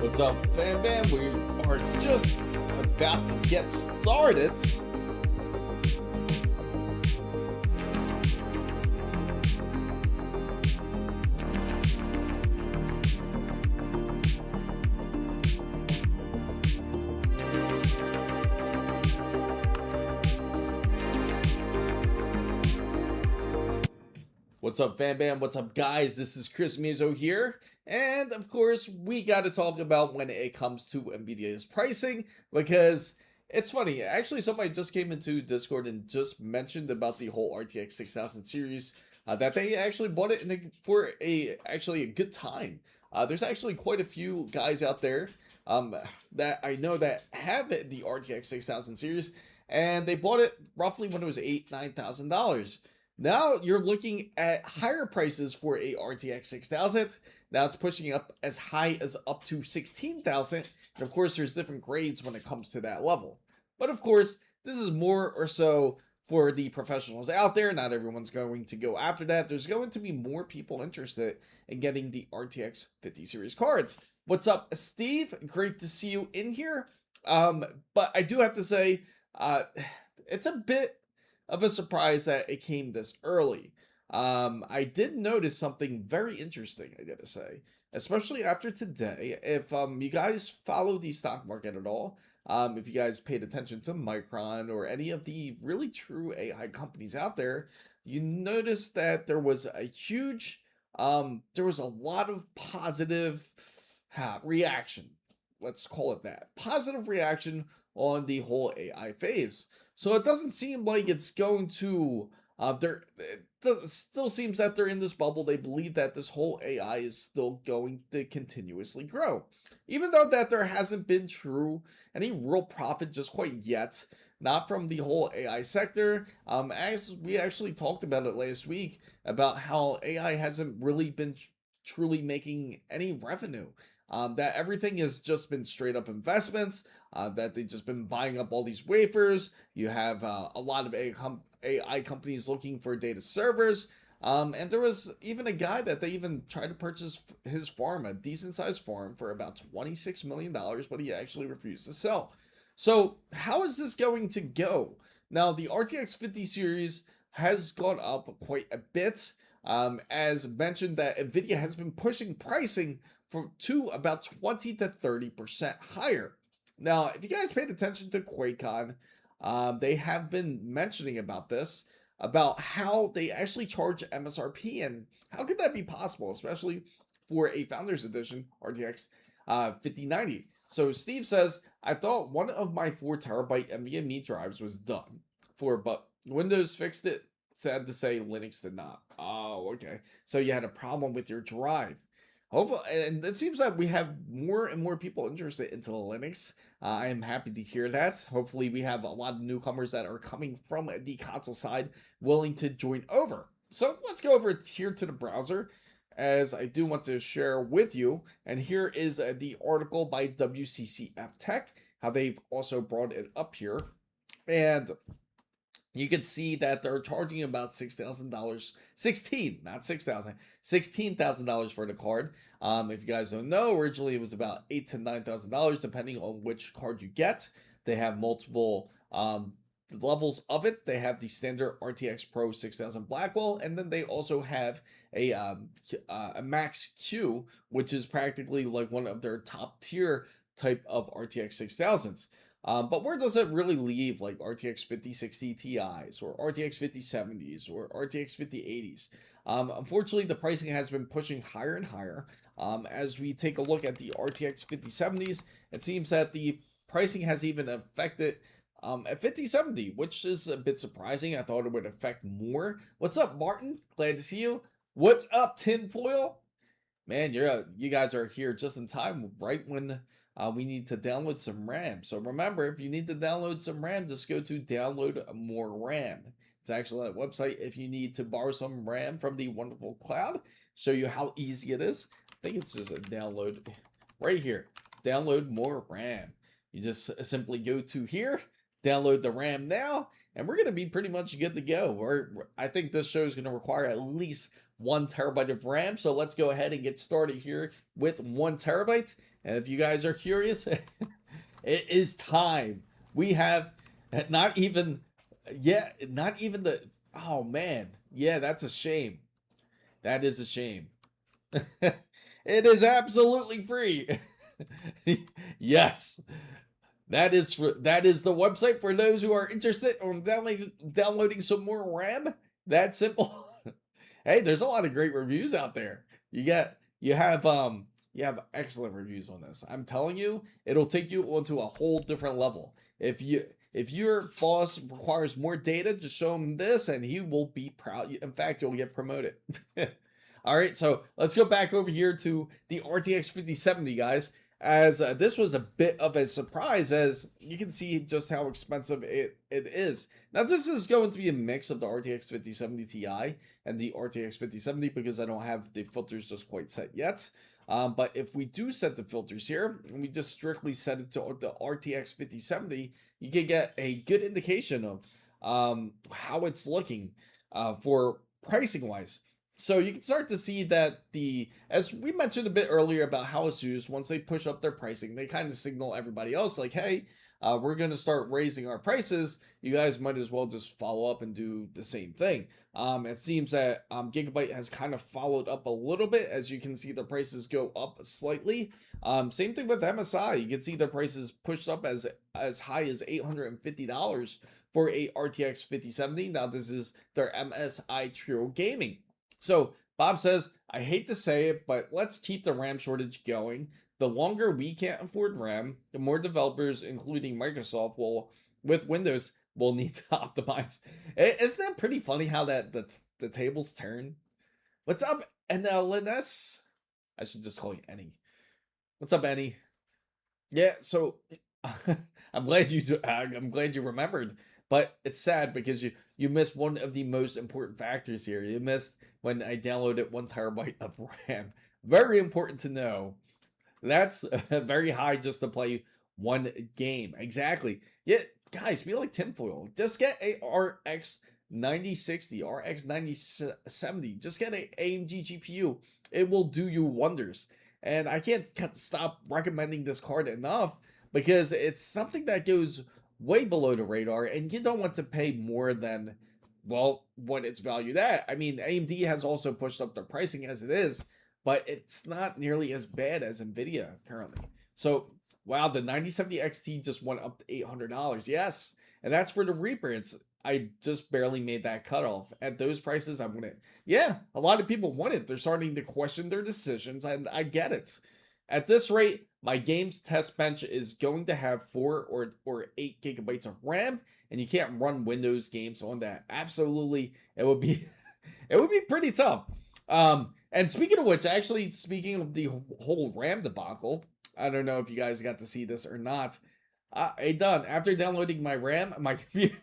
What's up, fam bam? We are just about to get started. What's up, fam bam? What's up, guys? This is Chris Mizo here. And of course, we got to talk about when it comes to NVIDIA's pricing, because it's funny. Actually, somebody just came into Discord and just mentioned about the whole RTX 6000 series, that they actually bought it for a good time. There's actually quite a few guys out there that I know that have the RTX 6000 series, and they bought it roughly when it was $9,000. Now you're looking at higher prices for a RTX 6000. Now it's pushing up as high as up to 16,000. And of course, there's different grades when it comes to that level. But of course, this is more or so for the professionals out there. Not everyone's going to go after that. There's going to be more people interested in getting the RTX 50 series cards. What's up, Steve? Great to see you in here. But I do have to say, it's a bit of a surprise that it came this early. I did notice something very interesting, I gotta say, especially after today. If you guys follow the stock market at all, if you guys paid attention to Micron or any of the really true AI companies out there, you noticed that there was a huge, there was a lot of positive reaction. Let's call it that. Positive reaction on the whole AI phase. So it doesn't seem like it's going to, it still seems that they're in this bubble. They believe that this whole AI is still going to continuously grow. Even though that there hasn't been any real profit just quite yet, not from the whole AI sector. As we actually talked about it last week, about how AI hasn't really been truly making any revenue. That everything has just been straight up investments, that they've just been buying up all these wafers. You have a lot of AI companies looking for data servers. And there was even a guy that they even tried to purchase his farm, a decent sized farm, for about $26 million, but he actually refused to sell. So how is this going to go? Now, the RTX 50 series has gone up quite a bit. As mentioned, that NVIDIA has been pushing pricing to about 20 to 30% higher. Now, if you guys paid attention to QuakeCon, they have been mentioning about this, about how they actually charge MSRP, and how could that be possible, especially for a Founders Edition RTX 5090. So Steve says, I thought one of my 4TB NVMe drives was done but Windows fixed it. Sad to say, Linux did not. Oh, okay. So you had a problem with your drive. Hopefully, and it seems that we have more and more people interested into Linux. I am happy to hear that. Hopefully, we have a lot of newcomers that are coming from the console side willing to join over. So let's go over here to the browser, as I do want to share with you. And here is the article by WCCF Tech, how they've also brought it up here. And you can see that they're charging about $16,000 for the card. If you guys don't know, originally it was about $8,000 to $9,000, depending on which card you get. They have multiple levels of it. They have the standard RTX Pro 6000 Blackwell, and then they also have a Max Q, which is practically like one of their top tier type of RTX 6000s. But where does it really leave like RTX 5060 Ti's or RTX 5070s or RTX 5080s? Unfortunately, the pricing has been pushing higher and higher. As we take a look at the RTX 5070s, it seems that the pricing has even affected a 5070, which is a bit surprising. I thought it would affect more. What's up, Martin? Glad to see you. What's up, Tinfoil? Man, you guys are here just in time, right when we need to download some RAM. So remember, if you need to download some RAM, just go to download more RAM. It's actually a website if you need to borrow some RAM from the wonderful cloud. Show you how easy it is. I think it's just a download right here. Download more RAM. You just simply go to here, download the RAM now, and we're going to be pretty much good to go. I think this show is going to require at least 1 terabyte of RAM. So let's go ahead and get started here with 1 terabyte. And if you guys are curious, it is time. We have not even, yeah, not even the, oh man. Yeah, that's a shame. That is a shame. It is absolutely free. Yes. That is the website for those who are interested on downloading some more RAM. That simple. Hey, there's a lot of great reviews out there. You have you have excellent reviews on this. I'm telling you, it'll take you onto a whole different level. If your boss requires more data, just show him this and he will be proud. In fact, you'll get promoted. All right, so let's go back over here to the RTX 5070, guys, as this was a bit of a surprise, as you can see just how expensive it is. Now, this is going to be a mix of the RTX 5070 Ti and the RTX 5070 because I don't have the filters just quite set yet. But if we do set the filters here, and we just strictly set it to the RTX 5070, you can get a good indication of how it's looking for pricing wise. So you can start to see that as we mentioned a bit earlier about how ASUS, once they push up their pricing, they kind of signal everybody else like, hey, we're going to start raising our prices. You guys might as well just follow up and do the same thing. It seems that Gigabyte has kind of followed up a little bit. As you can see, the prices go up slightly. Same thing with MSI. You can see the prices pushed up as high as $850 for a RTX 5070. Now, this is their MSI Trio Gaming. So Bob says, I hate to say it, but let's keep the RAM shortage going. The longer we can't afford RAM, the more developers, including Microsoft, with Windows, will need to optimize. Isn't that pretty funny how the tables turn? What's up, NLNS? I should just call you Annie. What's up, Annie? Yeah, so I'm glad you remembered, but it's sad because you missed one of the most important factors here. You missed when I downloaded 1 terabyte of RAM. Very important to know. That's very high just to play one game. Exactly. Yeah, guys, be like tinfoil. Just get a RX 9060, RX 9070. Just get a AMD GPU. It will do you wonders. And I can't stop recommending this card enough because it's something that goes way below the radar and you don't want to pay more than, well, what it's valued at. I mean, AMD has also pushed up their pricing as it is, but it's not nearly as bad as NVIDIA currently. So, wow, the 9070 XT just went up to $800. Yes, and that's for the Reaper. I just barely made that cutoff. At those prices, I want it. Yeah, a lot of people want it. They're starting to question their decisions, and I get it. At this rate, my games test bench is going to have 4 or 8 gigabytes of RAM, and you can't run Windows games on that. Absolutely, it would be it would be pretty tough. And speaking of which, actually, speaking of the whole RAM debacle, I don't know if you guys got to see this or not. Hey, done. After downloading my RAM, my computer.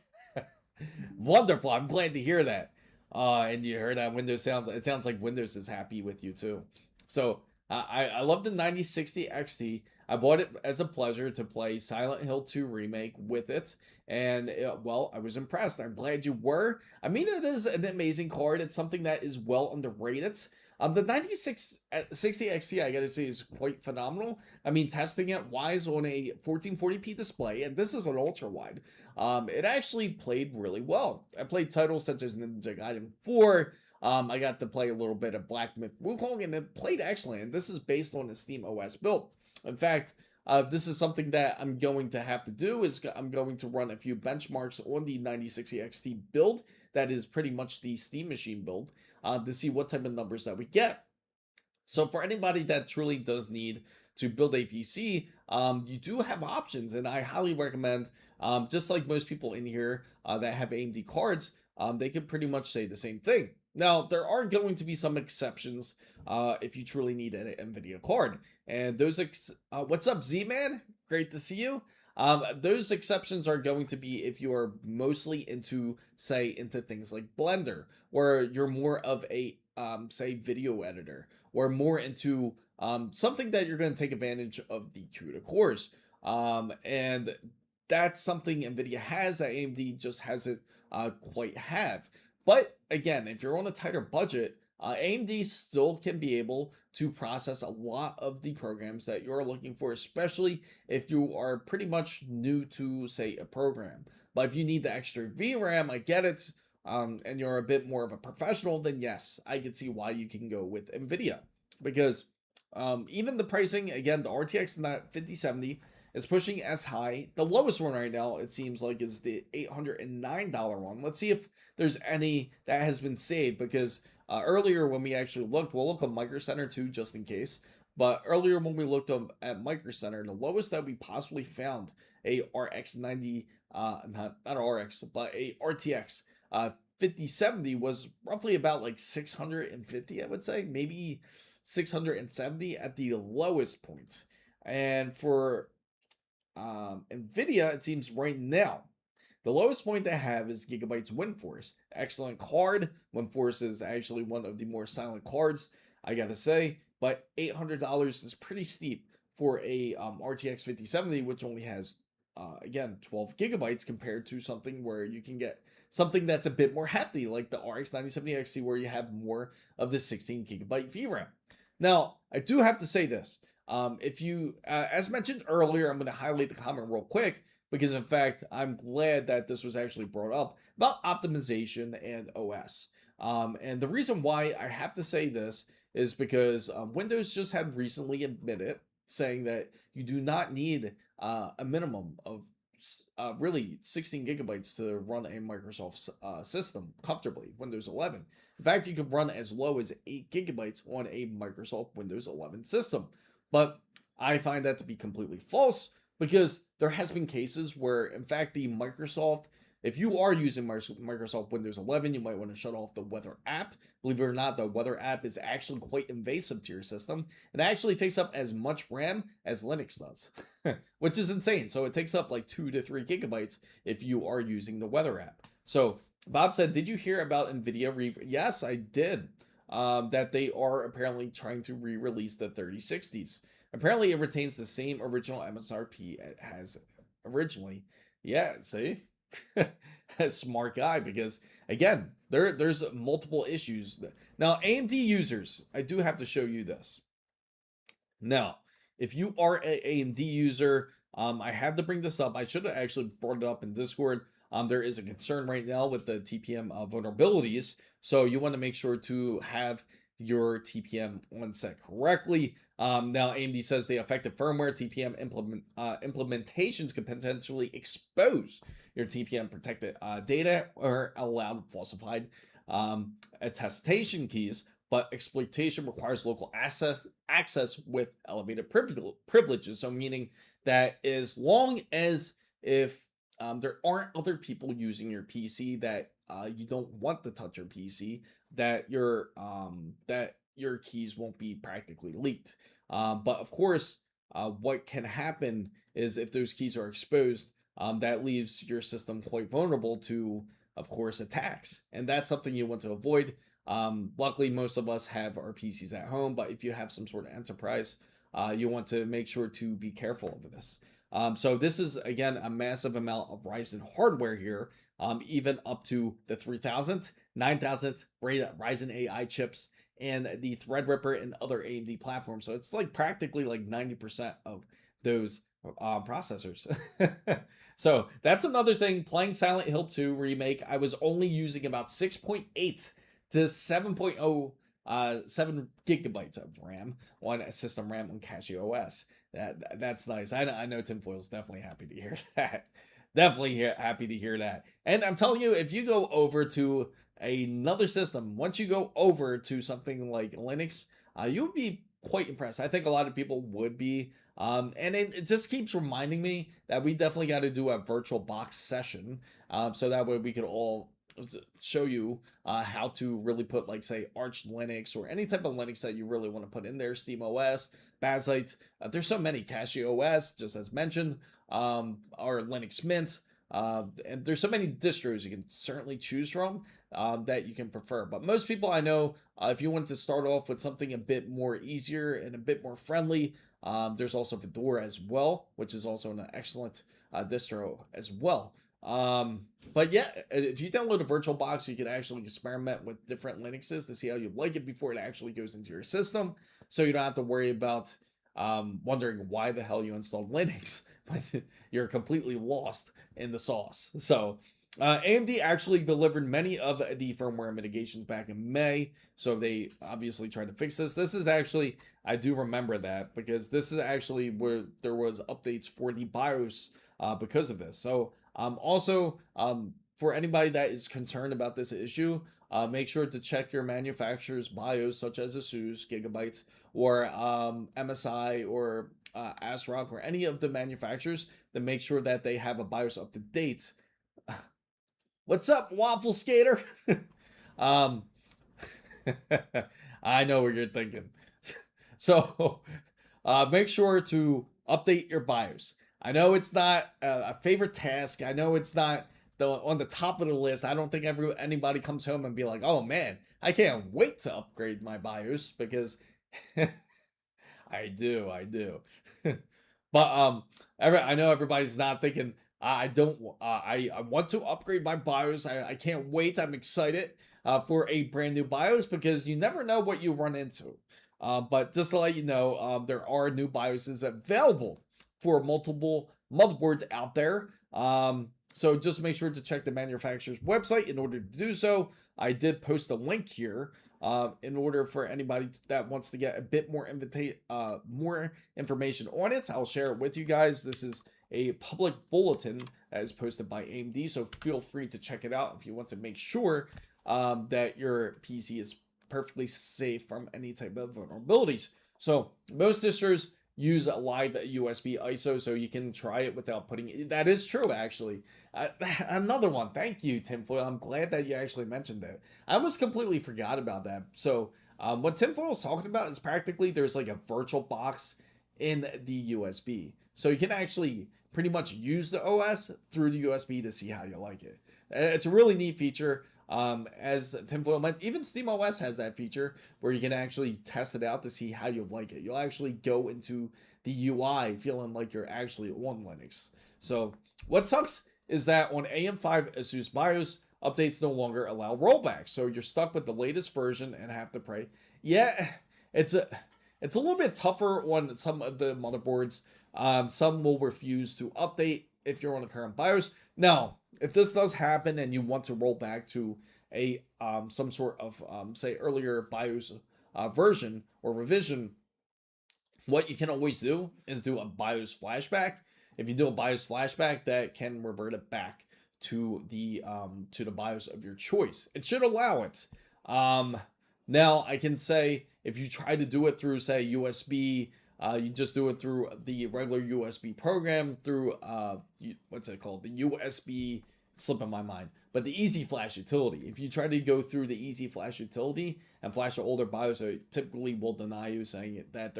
Wonderful. I'm glad to hear that. And you heard that Windows sounds. It sounds like Windows is happy with you too. So I love the 9060 XT. I bought it as a pleasure to play Silent Hill 2 Remake with it. And, well, I was impressed. I'm glad you were. I mean, it is an amazing card. It's something that is well underrated. The 9660 XT, I gotta say, is quite phenomenal. I mean, testing it wise on a 1440p display, and this is an ultra wide, it actually played really well. I played titles such as Ninja Gaiden 4. I got to play a little bit of Black Myth Wukong, and it played excellent. And this is based on the Steam OS build. In fact, this is something that I'm going to have to do. Is I'm going to run a few benchmarks on the 9060 XT build. That is pretty much the Steam Machine build to see what type of numbers that we get. So for anybody that truly does need to build a PC, you do have options, and I highly recommend, just like most people in here that have AMD cards, they can pretty much say the same thing. Now, there are going to be some exceptions if you truly need an NVIDIA card. And those, what's up, Z-Man? Great to see you. Those exceptions are going to be if you are mostly into things like Blender, or you're more of a, say, video editor, or more into something that you're going to take advantage of the CUDA cores. And that's something NVIDIA has that AMD just hasn't quite have. But again, if you're on a tighter budget, AMD still can be able to process a lot of the programs that you're looking for, especially if you are pretty much new to, say, a program. But if you need the extra VRAM, I get it, and you're a bit more of a professional, then yes, I can see why you can go with NVIDIA. Because even the pricing, again, the RTX 5070 is pushing as high. The lowest one right now, it seems like, is the $809 one. Let's see if there's any that has been saved, because earlier when we actually looked, we'll look on Micro Center too, just in case. But earlier when we looked up at Micro Center, the lowest that we possibly found a RX 90, not RX, but a RTX 5070 was roughly about like 650, I would say, maybe 670 at the lowest point. And for NVIDIA, it seems right now, the lowest point they have is Gigabyte's WindForce. Excellent card. WindForce is actually one of the more silent cards, I gotta say. But $800 is pretty steep for a RTX 5070, which only has, again, 12 gigabytes compared to something where you can get something that's a bit more hefty, like the RX 9070 XT, where you have more of the 16 gigabyte VRAM. Now, I do have to say this. If you, as mentioned earlier, I'm going to highlight the comment real quick, because in fact, I'm glad that this was actually brought up about optimization and OS. And the reason why I have to say this is because Windows just had recently admitted, saying that you do not need a minimum of really 16 gigabytes to run a Microsoft system comfortably, Windows 11. In fact, you can run as low as 8 gigabytes on a Microsoft Windows 11 system. But I find that to be completely false, because there has been cases where, in fact, the Microsoft, if you are using Microsoft Windows 11, you might want to shut off the weather app. Believe it or not, the weather app is actually quite invasive to your system. It actually takes up as much RAM as Linux does, which is insane. So it takes up like 2 to 3 gigabytes if you are using the weather app. So Bob said, did you hear about NVIDIA? Yes, I did. That they are apparently trying to re-release the 3060s. Apparently, it retains the same original MSRP it has originally. Yeah, see? Smart guy, because again, there's multiple issues. Now, AMD users, I do have to show you this. Now, if you are an AMD user, I had to bring this up. I should have actually brought it up in Discord. There is a concern right now with the TPM vulnerabilities, so you want to make sure to have your TPM on set correctly. Now, AMD says the affected firmware TPM implementations could potentially expose your TPM protected data or allow falsified attestation keys, but exploitation requires local access with elevated privileges. So meaning that as long as if there aren't other people using your PC that you don't want to touch your PC, that your keys won't be practically leaked. But of course, what can happen is if those keys are exposed, that leaves your system quite vulnerable to, of course, attacks, and that's something you want to avoid. Luckily, most of us have our PCs at home, but if you have some sort of enterprise, you want to make sure to be careful of this. So this is, again, a massive amount of Ryzen hardware here, even up to the 3000, 9000 Ryzen AI chips, and the Threadripper and other AMD platforms. So it's like practically like 90% of those processors. So that's another thing. Playing Silent Hill 2 Remake, I was only using about 6.8 to 7.0 7 gigabytes of RAM on a system RAM on CashieOS. That's nice. I know Tinfoil's definitely happy to hear that. Definitely happy to hear that. And I'm telling you, if you go over to another system, once you go over to something like Linux, you would be quite impressed. I think a lot of people would be. And it just keeps reminding me that we definitely got to do a virtual box session, so that way we could all show you how to really put, like, say, Arch Linux or any type of Linux that you really want to put in there, SteamOS, Bazzite. There's so many, CashieOS, just as mentioned, or Linux Mint. And there's so many distros you can certainly choose from that you can prefer. But most people I know, if you want to start off with something a bit more easier and a bit more friendly, there's also Fedora as well, which is also an excellent distro as well. But yeah, if you download a VirtualBox, you can actually experiment with different Linuxes to see how you like it before it actually goes into your system. So you don't have to worry about wondering why the hell you installed Linux when you're completely lost in the sauce. So AMD actually delivered many of the firmware mitigations back in May. So they obviously tried to fix this. This is actually, I do remember that because this is actually where there was updates for the BIOS because of this. So also, for anybody that is concerned about this issue, make sure to check your manufacturer's BIOS, such as ASUS, Gigabytes, or MSI, or ASRock, or any of the manufacturers, to make sure that they have a BIOS up to date. What's up, Waffle Skater? um, I know what you're thinking. So, make sure to update your BIOS. I know it's not a favorite task. I know it's not on the top of the list. I don't think anybody comes home and be like, "Oh man, I can't wait to upgrade my BIOS," because I do. But I know everybody's not thinking. I don't. I want to upgrade my BIOS. I can't wait. I'm excited for a brand new BIOS because you never know what you run into. But just to let you know, there are new BIOSes available for multiple motherboards out there. So just make sure to check the manufacturer's website in order to do so. I did post a link here in order for anybody that wants to get a bit more more information on it. I'll share it with you guys. This is a public bulletin that is posted by AMD, so feel free to check it out if you want to make sure that your PC is perfectly safe from any type of vulnerabilities. So most distros use a live USB ISO, so you can try it without putting it. That is true, actually. Another one. Thank you, Tinfoil. I'm glad that you actually mentioned that. I almost completely forgot about that. So what Tinfoil is talking about is practically there's like a virtual box in the USB. So you can actually pretty much use the OS through the USB to see how you like it. It's a really neat feature. As Tinfoil meant, even SteamOS has that feature where you can actually test it out to see how you like it. You'll actually go into the UI feeling like you're actually on Linux. So what sucks is that on AM5 ASUS BIOS, updates no longer allow rollbacks. So you're stuck with the latest version and have to pray. Yeah, it's a it's a little bit tougher on some of the motherboards. Some will refuse to update if you're on a current BIOS. Now, if this does happen and you want to roll back to a some sort of say earlier BIOS version or revision, what you can always do is do a BIOS flashback. If you do a BIOS flashback, that can revert it back to the BIOS of your choice. It should allow it. Um, Now I can say if you try to do it through say USB, you just do it through the regular USB program through what's it called? The USB, slipping my mind, but the Easy Flash utility. If you try to go through the Easy Flash utility and flash an older BIOS, it typically will deny you, saying that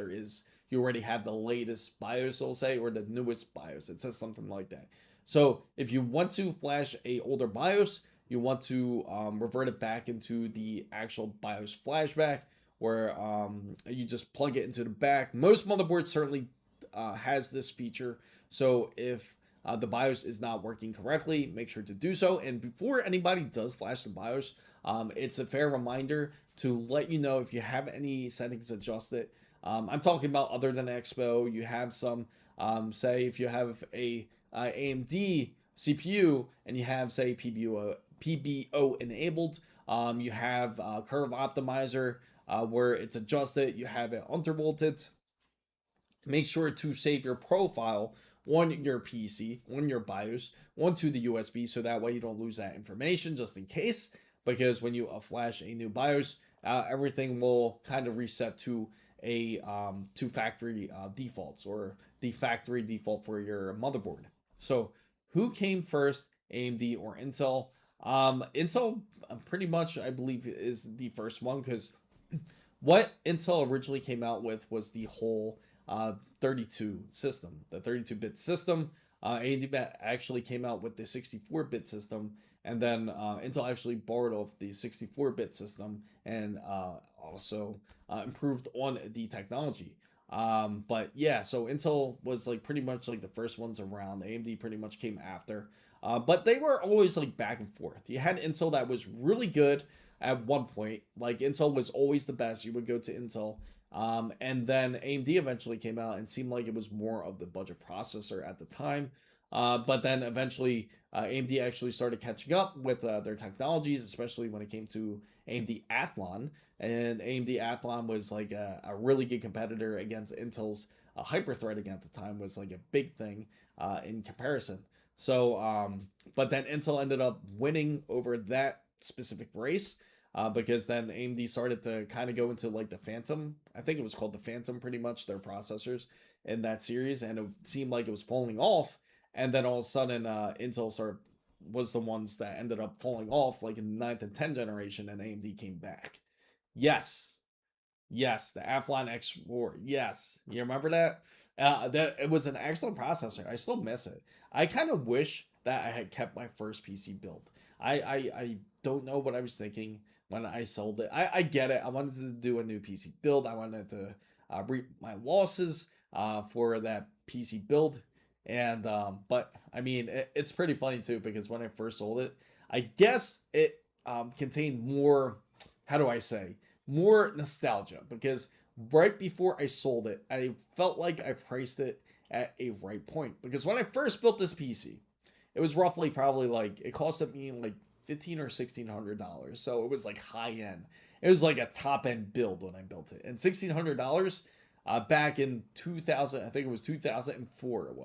you already have the latest BIOS, will say, or the newest BIOS. It says something like that. So if you want to flash a older BIOS, you want to revert it back into the actual BIOS flashback, where you just plug it into the back. Most motherboards certainly has this feature. So if the BIOS is not working correctly, make sure to do so. And before anybody does flash the BIOS, it's a fair reminder to let you know if you have any settings adjusted. I'm talking about other than Expo. You have some, say, if you have a AMD CPU and you have, say, PBO enabled, you have curve optimizer where it's adjusted, you have it undervolted. Make sure to save your profile on your PC, on your BIOS, onto the USB, so that way you don't lose that information just in case. Because when you flash a new BIOS, everything will kind of reset to factory defaults, or the factory default for your motherboard. So who came first, AMD or Intel? Intel pretty much, I believe, is the first one, because what Intel originally came out with was the whole 32 system, the 32-bit system. AMD actually came out with the 64-bit system, and then Intel actually borrowed off the 64-bit system and also improved on the technology. But yeah, so Intel was like pretty much like the first ones around. AMD pretty much came after. But they were always like back and forth. You had Intel that was really good at one point. Like Intel was always the best. You would go to Intel. And then AMD eventually came out and seemed like it was more of the budget processor at the time. But then eventually AMD actually started catching up with their technologies, especially when it came to AMD Athlon. And AMD Athlon was like a really good competitor against Intel's hyper-threading at the time, was like a big thing in comparison. So, but then Intel ended up winning over that specific race because then AMD started to kind of go into like the Phantom. I think it was called the Phantom, pretty much their processors in that series, and it seemed like it was falling off. And then all of a sudden, Intel was the ones that ended up falling off, like in the 9th and 10th generation, and AMD came back. Yes, yes, the Athlon X4. Yes, you remember that? That it was an excellent processor. I still miss it. I kind of wish that I had kept my first PC build. I don't know what I was thinking when I sold it. I get it. I wanted to do a new PC build. I wanted to reap my losses for that PC build. And but I mean, it's pretty funny too because when I first sold it, I guess it contained more. How do I say? More nostalgia because right before I sold it, I felt like I priced it at a right point. Because when I first built this PC, it was roughly probably like it costed me like $1,500 or $1,600. So it was like high end. It was like a top end build when I built it. And $1,600 back in 2000, I think it was 2004. It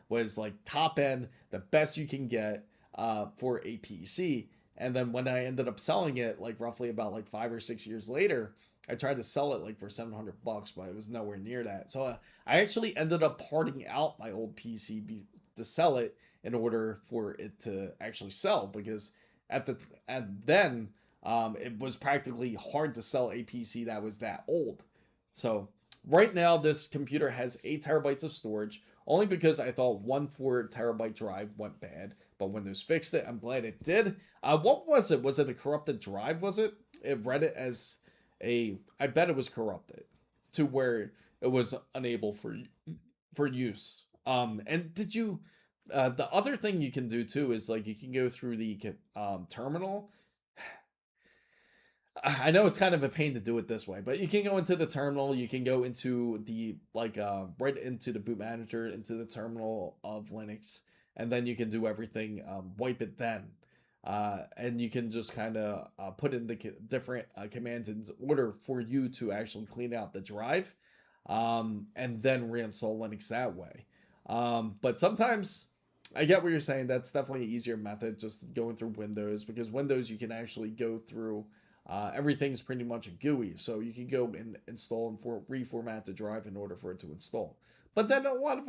was like top end, the best you can get for a PC. And then when I ended up selling it, like roughly about like 5 or 6 years later, I tried to sell it like for $700, but it was nowhere near that. So I actually ended up parting out my old PC to sell it in order for it to actually sell because at then it was practically hard to sell a PC that was that old. So right now this computer has 8 terabytes of storage only because I thought one 4 terabyte drive went bad, but Windows fixed it. I'm glad it did. What was it? Was it a corrupted drive? Was it? It read it as I bet it was corrupted to where it was unable for use. And did you? The other thing you can do too is like you can go through the terminal. I know it's kind of a pain to do it this way, but you can go into the terminal, you can go into the right into the boot manager, into the terminal of Linux, and then you can do everything, wipe it then. And you can just kind of put in the different commands in order for you to actually clean out the drive, and then reinstall Linux that way. But sometimes I get what you're saying. That's definitely an easier method, just going through Windows, because Windows you can actually go through. Everything's pretty much a GUI, so you can go and install and reformat the drive in order for it to install. But then a lot of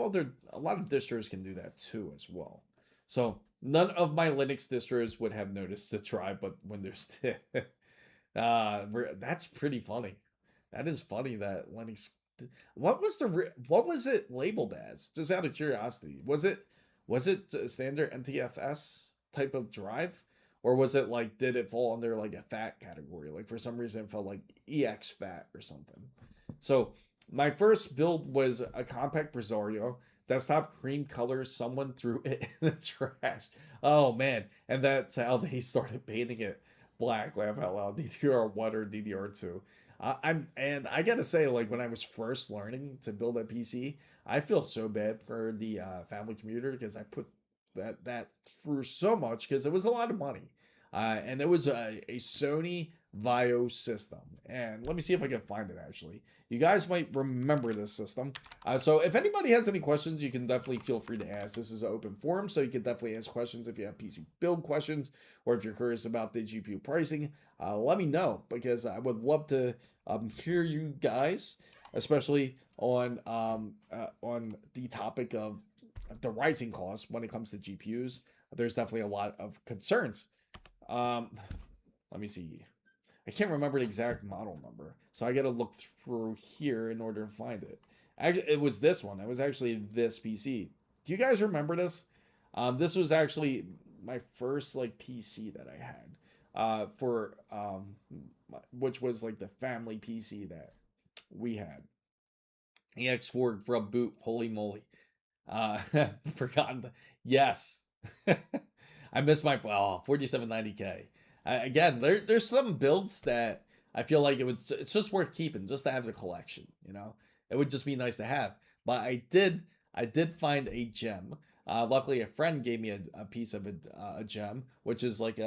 distros can do that too as well. So none of my Linux distros would have noticed the drive, but Windows did. That's pretty funny. That is funny that Linux. What was it labeled as? Just out of curiosity, was it a standard NTFS type of drive? Or was it like, did it fall under like a fat category? Like for some reason it felt like EX fat or something. So my first build was a compact Rosario desktop cream color. Someone threw it in the trash. Oh man. And that's how they started painting it black. Laugh out loud. DDR1 or DDR2. And I gotta say, like when I was first learning to build a PC, I feel so bad for the family computer because I put that through so much because it was a lot of money. And it was a Sony Vio system. And let me see if I can find it actually. You guys might remember this system. So if anybody has any questions, you can definitely feel free to ask. This is an open forum, so you can definitely ask questions if you have PC build questions or if you're curious about the GPU pricing. Let me know because I would love to hear you guys, especially on the topic of the rising costs when it comes to GPUs. There's definitely a lot of concerns. Let me see. I can't remember the exact model number, so I got to look through here in order to find it. Actually, it was this one. It was actually this PC. Do you guys remember this? This was actually my first like PC that I had, for which was like the family PC that we had. EX4 from boot. Holy moly! Forgotten. Yes. I miss my 4790K. Again, there's some builds that I feel like it's just worth keeping just to have the collection. It would just be nice to have. But I did find a gem. Luckily, a friend gave me a piece of a gem, which is like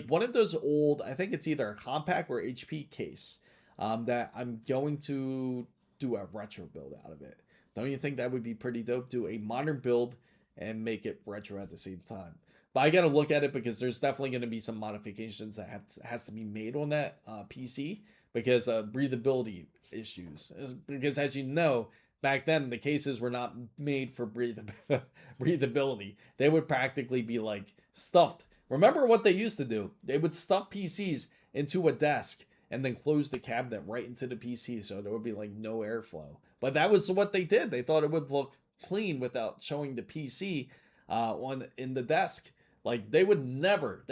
one of those old. I think it's either a compact or HP case. That I'm going to do a retro build out of it. Don't you think that would be pretty dope? Do a modern build and make it retro at the same time. But I got to look at it because there's definitely going to be some modifications that has to be made on that PC because breathability issues. Because as you know, back then the cases were not made for breathability. They would practically be like stuffed. Remember what they used to do? They would stuff PCs into a desk and then close the cabinet right into the PC so there would be like no airflow. But that was what they did. They thought it would look clean without showing the PC on in the desk. Like they would never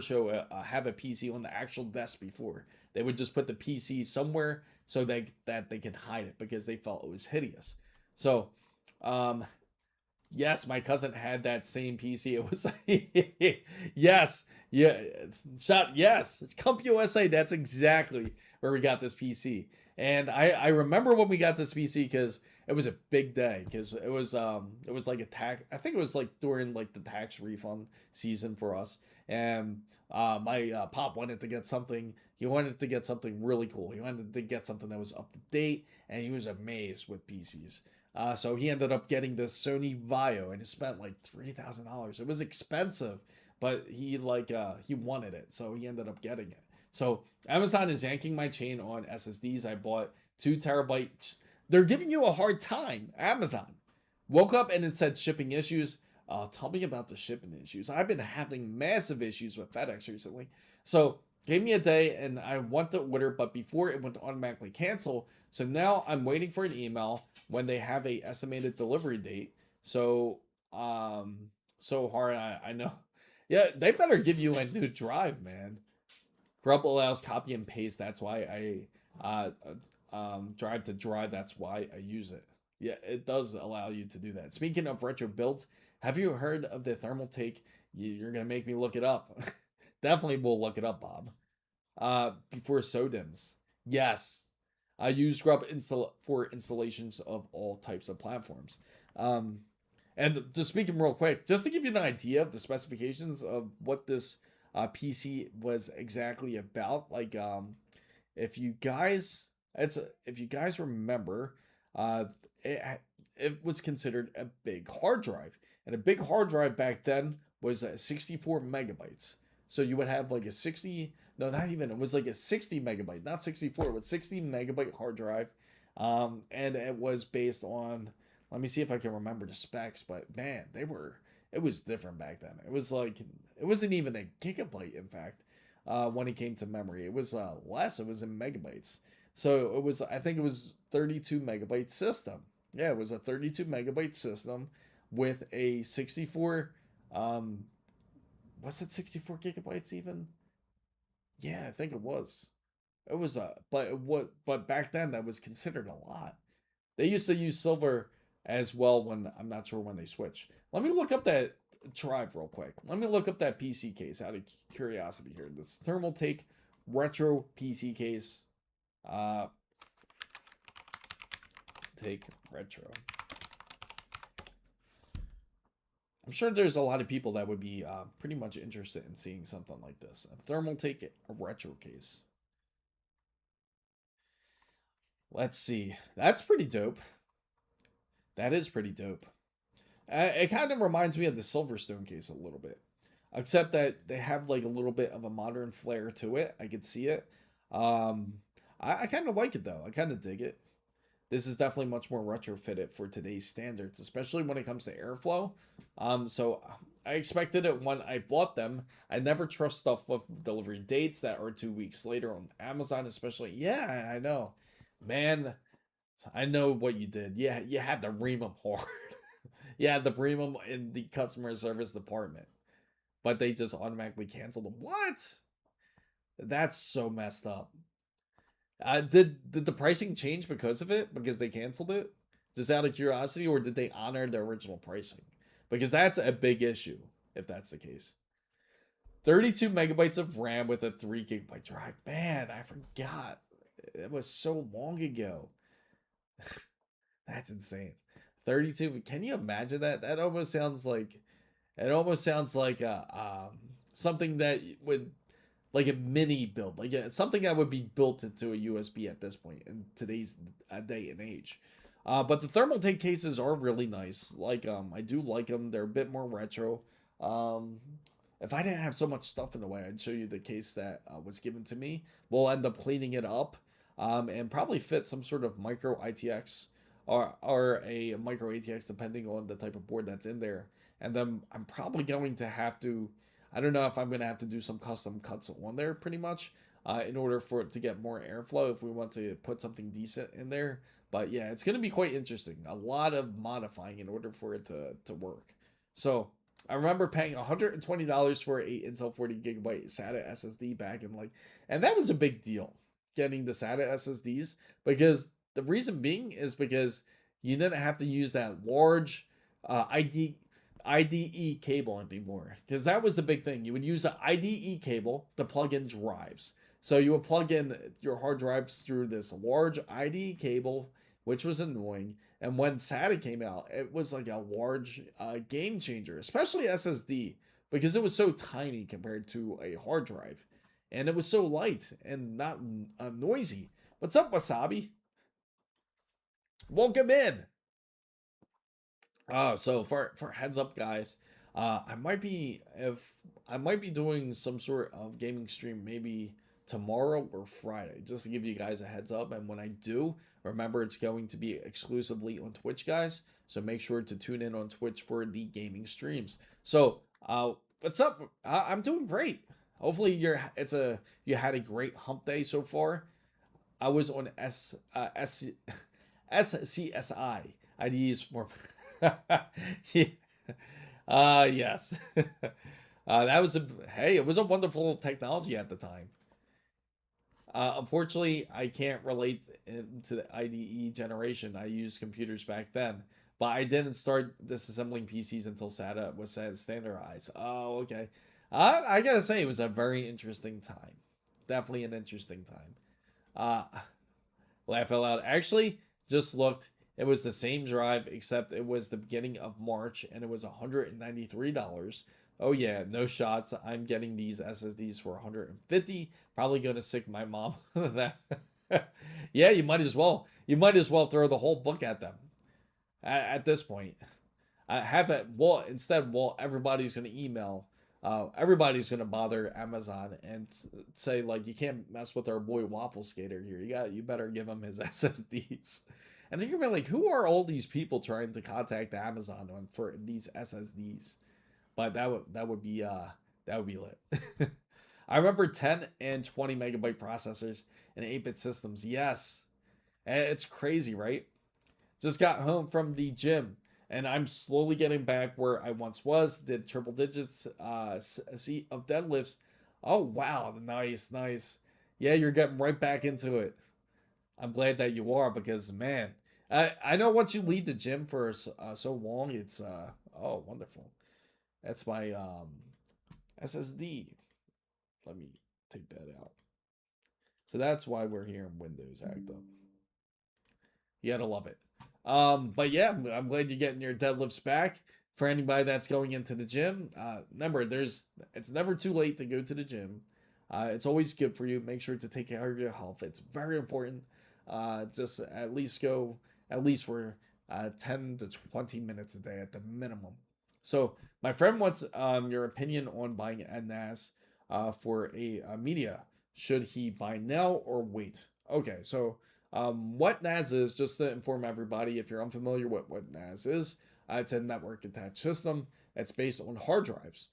show have a PC on the actual desk before. They would just put the PC somewhere so that they could hide it because they felt it was hideous. So, yes, my cousin had that same PC. It was yes, yeah, yes, CompUSA. That's exactly where we got this PC. And I remember when we got this PC because it was a big day because it was like a tax. I think it was like during like the tax refund season for us. And my pop wanted to get something. He wanted to get something really cool. He wanted to get something that was up to date, and he was amazed with PCs. So he ended up getting this Sony Vaio, and he spent like $3,000. It was expensive, but he wanted it, so he ended up getting it. So Amazon is yanking my chain on SSDs. I bought 2 terabytes. They're giving you a hard time. Amazon woke up and it said shipping issues. Tell me about the shipping issues. I've been having massive issues with FedEx recently. So gave me a day and I want to order, but before it went to automatically cancel. So now I'm waiting for an email when they have a estimated delivery date. So so hard. I know. Yeah, they better give you a new drive, man. Grub allows copy and paste. That's why drive to drive. That's why I use it. Yeah, it does allow you to do that. Speaking of retro builds, have you heard of the thermal take? You're gonna make me look it up. Definitely will look it up, Bob. Before SODIMMs. Yes, I use Grub for installations of all types of platforms. Um, and just speaking real quick, just to give you an idea of the specifications of what this PC was exactly about, like if you guys, if you guys remember, uh, it was considered a big hard drive, and a big hard drive back then was 64 megabytes. So you would have like a 60, no, not even, it was like a 60 megabyte, not 64, it was 60 megabyte hard drive. And it was based on, let me see if I can remember the specs, but man, it was different back then. It was like, it wasn't even a gigabyte, in fact, when it came to memory. It was less, it was in megabytes. So it was, I think it was 32 megabyte system. Yeah, it was a 32 megabyte system with a 64, was it 64 gigabytes even? Yeah, I think it was. It was but back then that was considered a lot. They used to use silver as well when I'm not sure when they switched. Let me look up that drive real quick. Let me look up that PC case out of curiosity here. This thermal take retro PC case. Uh Take retro. I'm sure there's a lot of people that would be pretty much interested in seeing something like this. A thermal take, a retro case. Let's see. That's pretty dope. That is pretty dope. It kind of reminds me of the Silverstone case a little bit, except that they have like a little bit of a modern flair to it. I could see it. Um, I kind of like it though. I kind of dig it. This is definitely much more retrofitted for today's standards, especially when it comes to airflow. So I expected it when I bought them. I never trust stuff with delivery dates that are 2 weeks later on Amazon, especially. Yeah, I know, man. I know what you did. Yeah, you had to ream them hard. You had to ream them in the customer service department, but they just automatically canceled them. What? That's so messed up. Did the pricing change because of it? Because they canceled it? Just out of curiosity, or did they honor the original pricing? Because that's a big issue if that's the case. 32 megabytes of RAM with a 3 gigabyte drive. Man, I forgot. It was so long ago. That's insane. 32. Can you imagine that? That almost sounds like something that would like a mini build, like something that would be built into a USB at this point in today's day and age. But the thermal take cases are really nice. Like I do like them. They're a bit more retro. Um, if I didn't have so much stuff in the way, I'd show you the case that was given to me. We'll end up cleaning it up and probably fit some sort of micro ITX or a micro ATX depending on the type of board that's in there. And then I'm probably going to have to, I don't know if I'm going to have to do some custom cuts on there pretty much in order for it to get more airflow if we want to put something decent in there. But yeah, it's going to be quite interesting. A lot of modifying in order for it to work. So I remember paying $120 for a Intel 40 gigabyte SATA SSD back in and that was a big deal getting the SATA SSDs because the reason being is because you didn't have to use that large IDE cable anymore because that was the big thing. You would use an IDE cable to plug in drives. So you would plug in your hard drives through this large IDE cable, which was annoying. And when SATA came out, it was like a large game changer, especially SSD, because it was so tiny compared to a hard drive. And it was so light and not noisy. What's up, Wasabi? Welcome in. So for heads up, guys, I might be doing some sort of gaming stream maybe tomorrow or Friday, just to give you guys a heads up. And when I do, remember it's going to be exclusively on Twitch, guys. So make sure to tune in on Twitch for the gaming streams. So what's up? I'm doing great. Hopefully you had a great hump day so far. I was on SCSI. I'd use for yeah. Yes. That was it was a wonderful technology at the time. Unfortunately, I can't relate into the IDE generation. I used computers back then, but I didn't start disassembling PCs until SATA was standardized. Oh, okay. I gotta say, it was a very interesting time. Definitely an interesting time. Laugh out loud. Actually, just looked. It was the same drive, except it was the beginning of March, and it was $193. Oh yeah, no shots. I'm getting these SSDs for 150. Probably gonna sick my mom. That. Yeah, you might as well. You might as well throw the whole book at them. At this point, have it. Well, instead, everybody's gonna email. Everybody's gonna bother Amazon and say like, you can't mess with our boy Waffle Skater here. You better give him his SSDs. And then you're gonna be like, who are all these people trying to contact Amazon for these SSDs? But that would be lit. I remember 10 and 20 megabyte processors in 8-bit systems. Yes, and it's crazy, right? Just got home from the gym, and I'm slowly getting back where I once was. Did triple digits seat of deadlifts. Oh wow, nice, nice. Yeah, you're getting right back into it. I'm glad that you are because man, I know once you leave the gym for so long, it's oh wonderful. That's my SSD. Let me take that out. So that's why we're here in Windows Act Up. You gotta love it. But yeah, I'm glad you're getting your deadlifts back. For anybody that's going into the gym, remember it's never too late to go to the gym. It's always good for you. Make sure to take care of your health. It's very important. Just at least go at least for 10 to 20 minutes a day at the minimum. So my friend wants your opinion on buying a NAS for a media. Should he buy now or wait? Okay, so what NAS is, just to inform everybody, if you're unfamiliar with what NAS is, it's a network attached system. It's based on hard drives.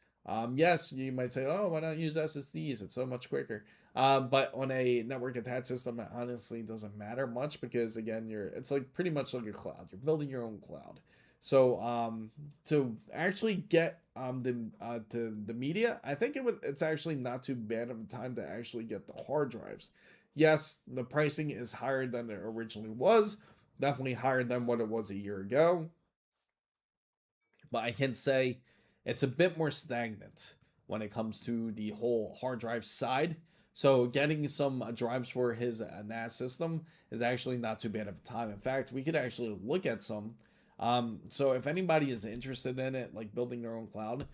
Yes, you might say, oh, why not use SSDs? It's so much quicker. But on a network attached system, it honestly doesn't matter much because again, it's like pretty much like a cloud. You're building your own cloud. So to actually get to the media, I think it's actually not too bad of a time to actually get the hard drives. Yes, the pricing is higher than it originally was, definitely higher than what it was a year ago. But I can say it's a bit more stagnant. when it comes to the whole hard drive side. So getting some drives for his NAS system is actually not too bad of a time. In fact, we could actually look at some. So if anybody is interested in it, like building their own cloud,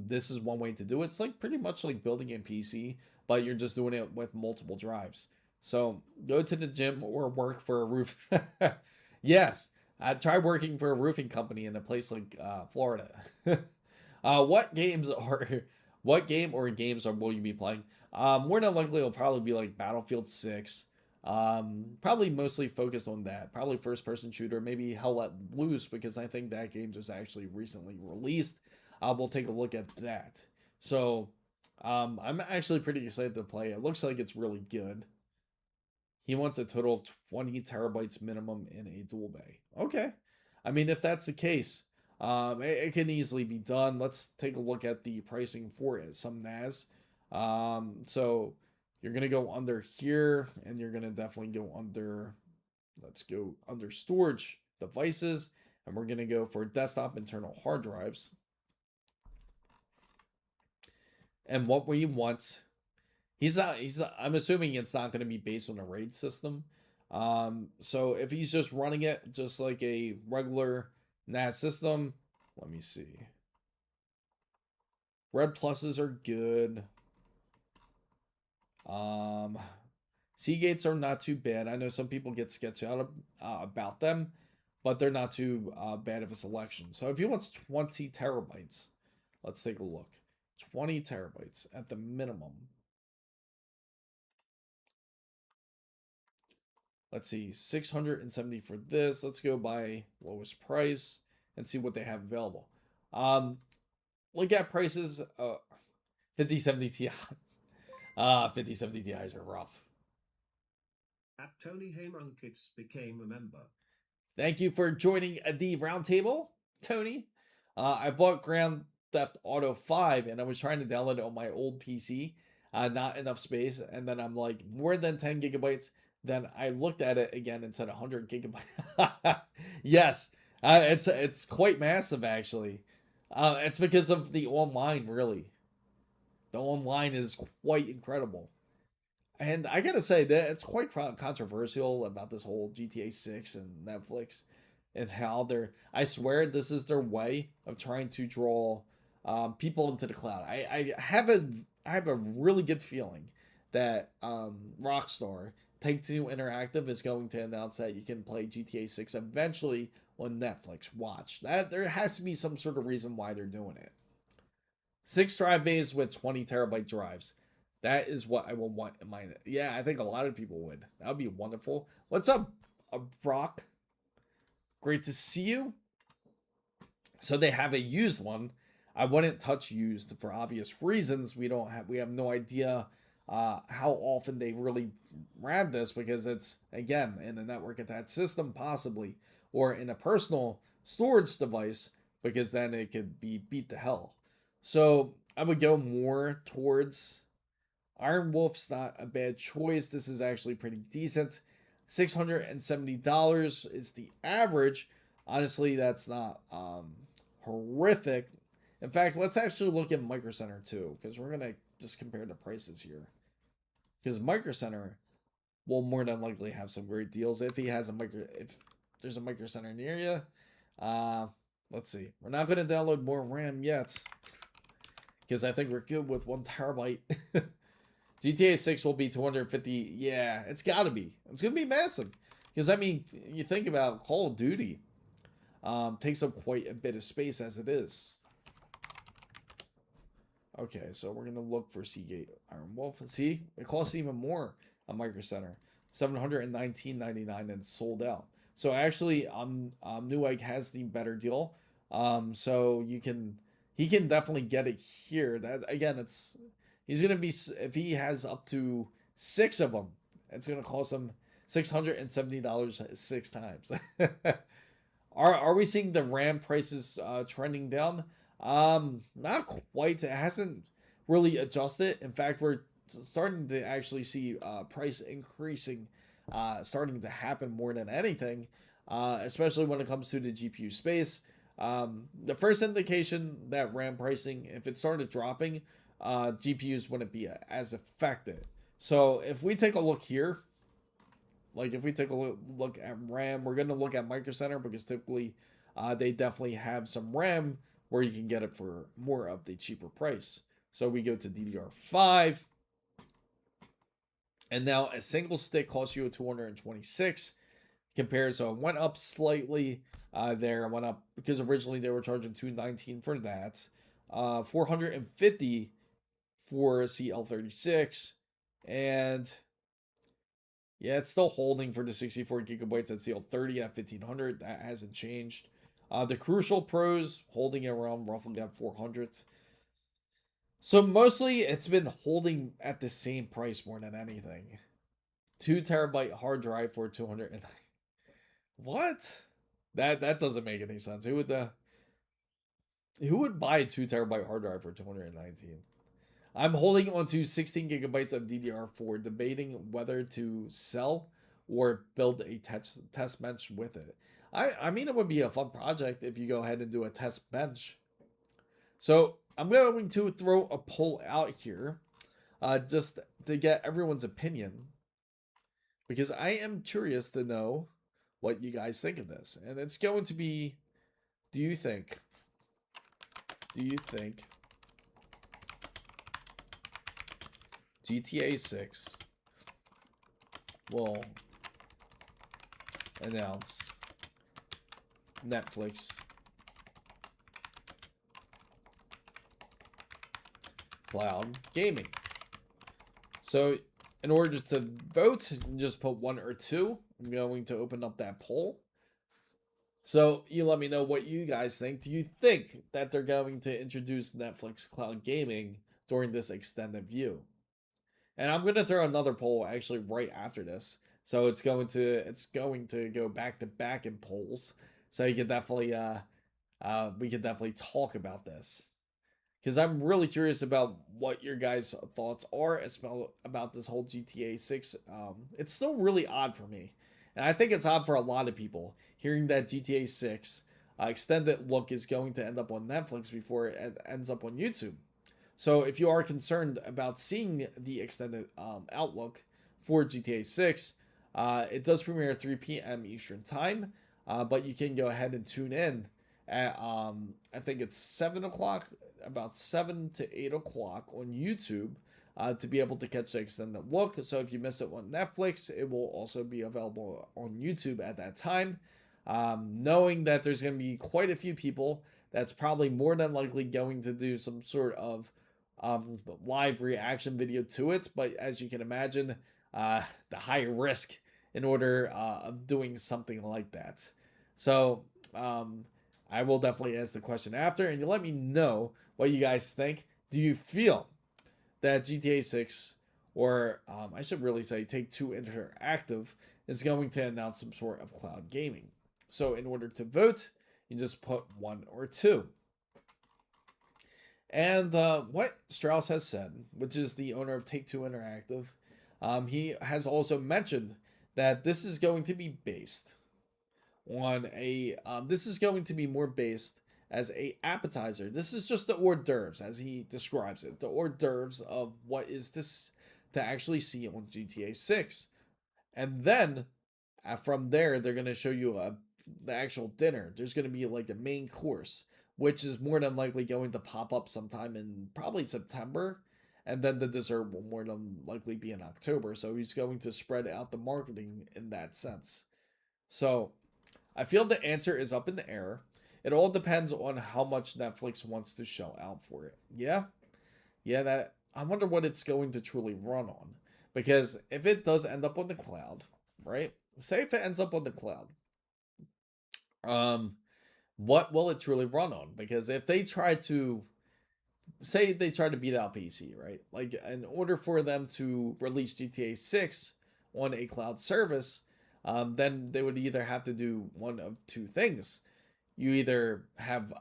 this is one way to do it. It's like pretty much like building a PC, but you're just doing it with multiple drives. So go to the gym or work for a roof. Yes, try working for a roofing company in a place like Florida. What games are, what game or games are will you be playing? More than likely, it'll probably be like Battlefield 6. Probably mostly focused on that. Probably first person shooter, maybe Hell Let Loose, because I think that game just actually recently released. We'll take a look at that. So, I'm actually pretty excited to play. It looks like it's really good. He wants a total of 20 terabytes minimum in a dual bay. Okay. I mean, if that's the case, it can easily be done. Let's take a look at the pricing for it. Some NAS. So you're going to go under here, and you're going to definitely go under, let's go under storage devices, and we're going to go for desktop internal hard drives. And what we want, I'm assuming it's not going to be based on a RAID system. So if he's just running it just like a regular NAS system, let me see. Red pluses are good. Seagates are not too bad. I know some people get sketched out about them, but they're not too bad of a selection. So if he wants 20 terabytes, let's take a look. 20 terabytes at the minimum. Let's see, 670 for this. Let's go by lowest price and see what they have available. Look at prices. 5070 Ti's. 5070 Ti's are rough. At Tony Haymonkits became a member. Thank you for joining the roundtable, Tony. I bought Grand Theft Auto 5 and I was trying to download it on my old PC. Not enough space. And then I'm like, more than 10 gigabytes. Then I looked at it again and said 100 gigabytes. Yes, it's quite massive actually. It's because of the online, really. The online is quite incredible. And I gotta say that it's quite controversial about this whole GTA 6 and Netflix and how I swear this is their way of trying to draw people into the cloud. I have a really good feeling that Rockstar Take-Two Interactive is going to announce that you can play GTA 6 eventually on Netflix. Watch that. There has to be some sort of reason why they're doing it. 6 drive bays with 20 terabyte drives. That is what I will want in my. Yeah, I think a lot of people would. That would be wonderful. What's up, Brock? Great to see you. So they have a used one. I wouldn't touch used for obvious reasons. We have no idea how often they really ran this, because it's, again, in a network attached system possibly, or in a personal storage device, because then it could be beat to hell. So I would go more towards Iron Wolf's not a bad choice. This is actually pretty decent. $670 is the average. Honestly, that's not horrific. In fact, let's actually look at Micro Center too, because we're going to just compare the prices here. Because Micro Center will more than likely have some great deals if there's a Micro Center near you. Let's see. We're not going to download more RAM yet, because I think we're good with 1 terabyte. GTA 6 will be 250. Yeah, it's got to be. It's going to be massive. Because, I mean, you think about Call of Duty. Takes up quite a bit of space as it is. Okay, so we're going to look for Seagate Iron Wolf. See, it costs even more on Micro Center. $719.99 and sold out. So actually, Newegg has the better deal. So he can definitely get it here. That, again, he's gonna be, if he has up to 6 of them, it's gonna cost him $670 6 times. Are we seeing the RAM prices trending down? Not quite. It hasn't really adjusted. In fact, we're starting to actually see price increasing starting to happen more than anything, especially when it comes to the GPU space. The first indication that RAM pricing, if it started dropping, GPUs wouldn't be as affected. So if we take a look here, like if we take a look at RAM, we're going to look at Micro Center because typically they definitely have some RAM where you can get it for more of the cheaper price. So we go to DDR5. And now a single stick costs you a 226 compared. So it went up slightly there. It went up because originally they were charging 219 for that. 450 for CL36. And yeah, it's still holding for the 64 gigabytes at CL30 at 1500. That hasn't changed. The Crucial Pros holding it around roughly at 400. So mostly it's been holding at the same price more than anything. 2 terabyte hard drive for 200. What? That doesn't make any sense. Who would buy a 2 terabyte hard drive for 219? I'm holding on to 16 gigabytes of DDR4, debating whether to sell or build a test bench with it. I mean, it would be a fun project if you go ahead and do a test bench. So I'm going to throw a poll out here just to get everyone's opinion because I am curious to know what you guys think of this. And it's going to be, do you think GTA 6 will announce Netflix cloud gaming? So in order to vote, just put 1 or 2. I'm going to open up that poll. So you let me know what you guys think. Do you think that they're going to introduce Netflix cloud gaming during this extended view? And I'm going to throw another poll actually right after this. So it's going to go back to back in polls. So you can definitely we can definitely talk about this. Because I'm really curious about what your guys' thoughts are about this whole GTA 6. It's still really odd for me. And I think it's odd for a lot of people hearing that GTA 6 extended look is going to end up on Netflix before it ends up on YouTube. So if you are concerned about seeing the extended outlook for GTA 6, it does premiere at 3 p.m. Eastern Time, but you can go ahead and tune in at, I think it's 7 o'clock, about 7 to 8 o'clock on YouTube to be able to catch the extended look. So if you miss it on Netflix, it will also be available on YouTube at that time. Knowing that there's going to be quite a few people, that's probably more than likely going to do some sort of live reaction video to it. But as you can imagine, the high risk in order of doing something like that. So I will definitely ask the question after, and you let me know what you guys think. Do you feel that GTA 6, or I should really say Take-Two Interactive, is going to announce some sort of cloud gaming? So in order to vote, you just put 1 or 2. And what Strauss has said, which is the owner of Take-Two Interactive, he has also mentioned that this is going to be based on a this is going to be more based as a appetizer. This is just the hors d'oeuvres, as he describes it, the hors d'oeuvres of what is this to actually see on GTA 6. And then from there, they're going to show you the actual dinner. There's going to be like the main course, which is more than likely going to pop up sometime in probably September. And then the dessert will more than likely be in October. So he's going to spread out the marketing in that sense. So I feel the answer is up in the air. It all depends on how much Netflix wants to shell out for it. Yeah, that I wonder what it's going to truly run on. Because if it does end up on the cloud, right? Say if it ends up on the cloud, what will it truly run on? Because if they try to beat out PC, right? Like in order for them to release GTA 6 on a cloud service, then they would either have to do one of 2 things. You either have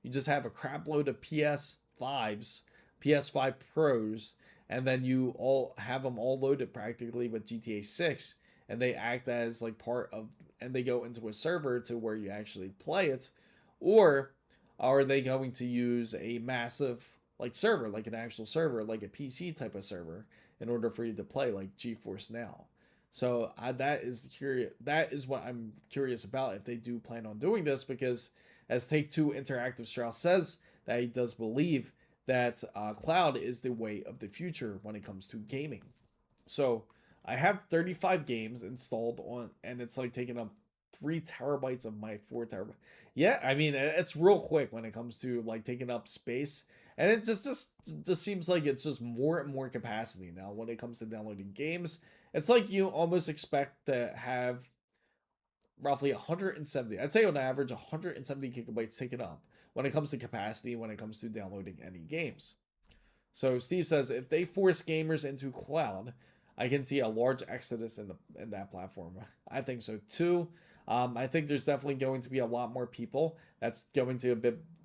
you just have a crap load of PS5s, PS5 Pros, and then you all have them all loaded practically with GTA 6, and they act as like part of, and they go into a server to where you actually play it, or are they going to use a massive like server, like an actual server, like a PC type of server, in order for you to play like GeForce Now. So that is what I'm curious about if they do plan on doing this, because as Take Two Interactive Strauss says, that he does believe that cloud is the way of the future when it comes to gaming. So I have 35 games installed on, and it's like taking up 3 terabytes of my 4 terabyte. Yeah, I mean it's real quick when it comes to like taking up space, and it just seems like it's just more and more capacity now when it comes to downloading games. It's like you almost expect to have roughly 170. I'd say on average 170 gigabytes taken up when it comes to capacity when it comes to downloading any games. So Steve says if they force gamers into cloud, I can see a large exodus in that platform. I think so too. I think there's definitely going to be a lot more people that's going to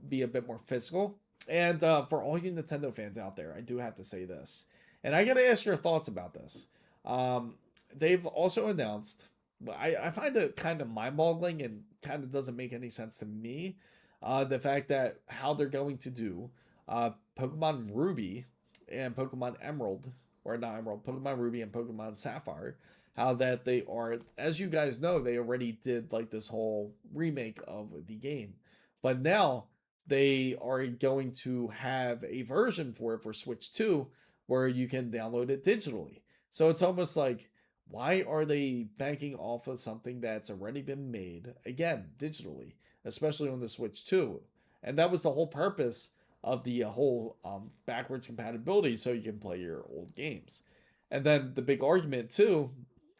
be a bit more physical. And for all you Nintendo fans out there, I do have to say this, and I got to ask your thoughts about this. Um, they've also announced. I find it kind of mind-boggling and kind of doesn't make any sense to me. The fact that how they're going to do Pokemon Ruby and Pokemon Emerald, or not Emerald, Pokemon Ruby and Pokemon Sapphire, how that they are, as you guys know, they already did like this whole remake of the game, but now they are going to have a version for it for Switch 2 where you can download it digitally. So it's almost like, why are they banking off of something that's already been made again digitally, especially on the Switch 2? And that was the whole purpose of the whole backwards compatibility, so you can play your old games. And then the big argument too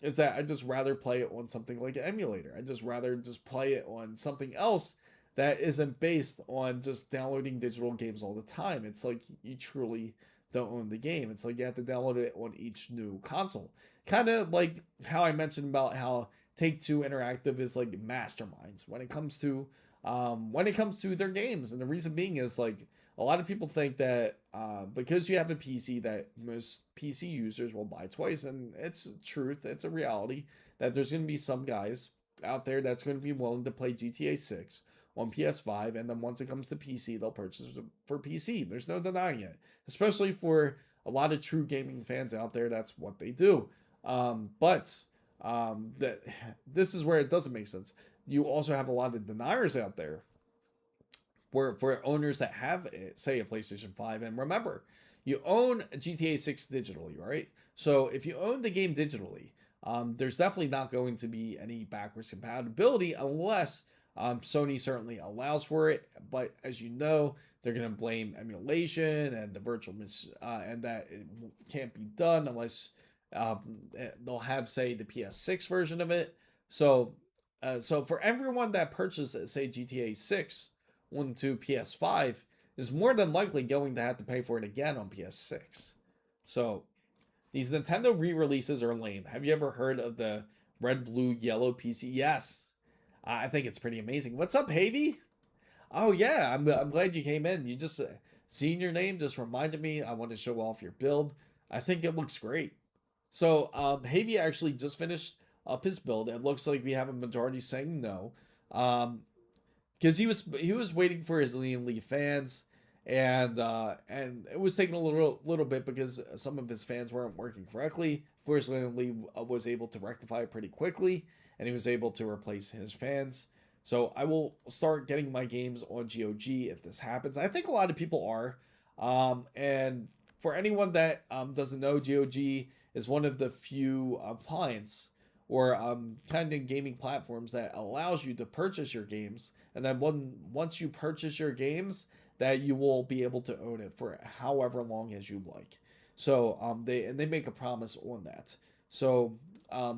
is that I just rather play it on something like an emulator. I just rather just play it on something else that isn't based on just downloading digital games all the time. It's like you truly don't own the game. It's like you have to download it on each new console. Kind of like how I mentioned about how Take Two Interactive is like masterminds when it comes to their games. And the reason being is like a lot of people think that because you have a PC that most PC users will buy twice, and it's truth, it's a reality that there's going to be some guys out there that's going to be willing to play GTA 6 on PS5, and then once it comes to PC, they'll purchase it for PC. There's no denying it, especially for a lot of true gaming fans out there. That's what they do. But that this is where it doesn't make sense. You also have a lot of deniers out there where for owners that have, say, a PlayStation 5. And remember, you own GTA 6 digitally, right? So if you own the game digitally, there's definitely not going to be any backwards compatibility unless Sony certainly allows for it. But as you know, they're going to blame emulation and the virtual and that it can't be done unless they'll have, say, the PS6 version of it. So for everyone that purchases, say, GTA 6 onto PS5 is more than likely going to have to pay for it again on PS6. So these Nintendo re-releases are lame. Have you ever heard of the red, blue, yellow PC? Yes. I think it's pretty amazing. What's up, Havy? Oh yeah, I'm glad you came in. You just seeing your name just reminded me I want to show off your build. I think it looks great. So Havy actually just finished up his build. It looks like we have a majority saying no. Because he was waiting for his Liam Lee fans, and it was taking a little bit because some of his fans weren't working correctly. Of course, Liam Lee was able to rectify it pretty quickly, and he was able to replace his fans. So I will start getting my games on GOG if this happens. I think a lot of people are, and for anyone that doesn't know, GOG is one of the few clients or kind of gaming platforms that allows you to purchase your games, and then once you purchase your games, that you will be able to own it for however long as you like. So they make a promise on that. So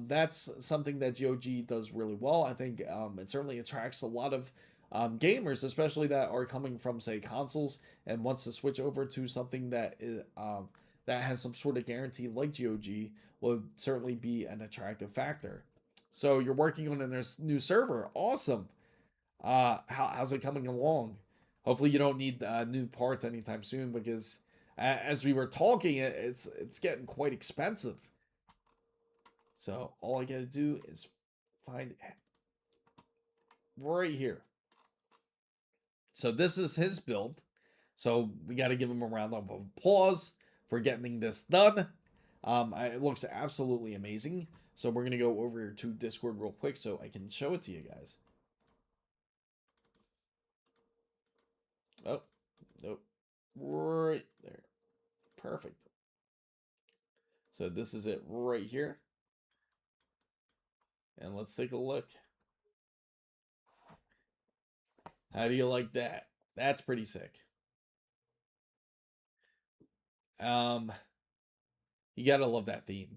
that's something that GOG does really well. I think it certainly attracts a lot of gamers, especially that are coming from, say, consoles and wants to switch over to something that is that has some sort of guarantee like GOG will certainly be an attractive factor. So you're working on a new server. Awesome. How's it coming along? Hopefully you don't need new parts anytime soon, because as we were talking, it's getting quite expensive. So all I gotta do is find it right here. So this is his build. So we got to give him a round of applause for getting this done. It looks absolutely amazing. So we're going to go over to Discord real quick so I can show it to you guys. Oh, nope. Right there. Perfect. So this is it right here. And let's take a look. How do you like that? That's pretty sick. You gotta love that theme.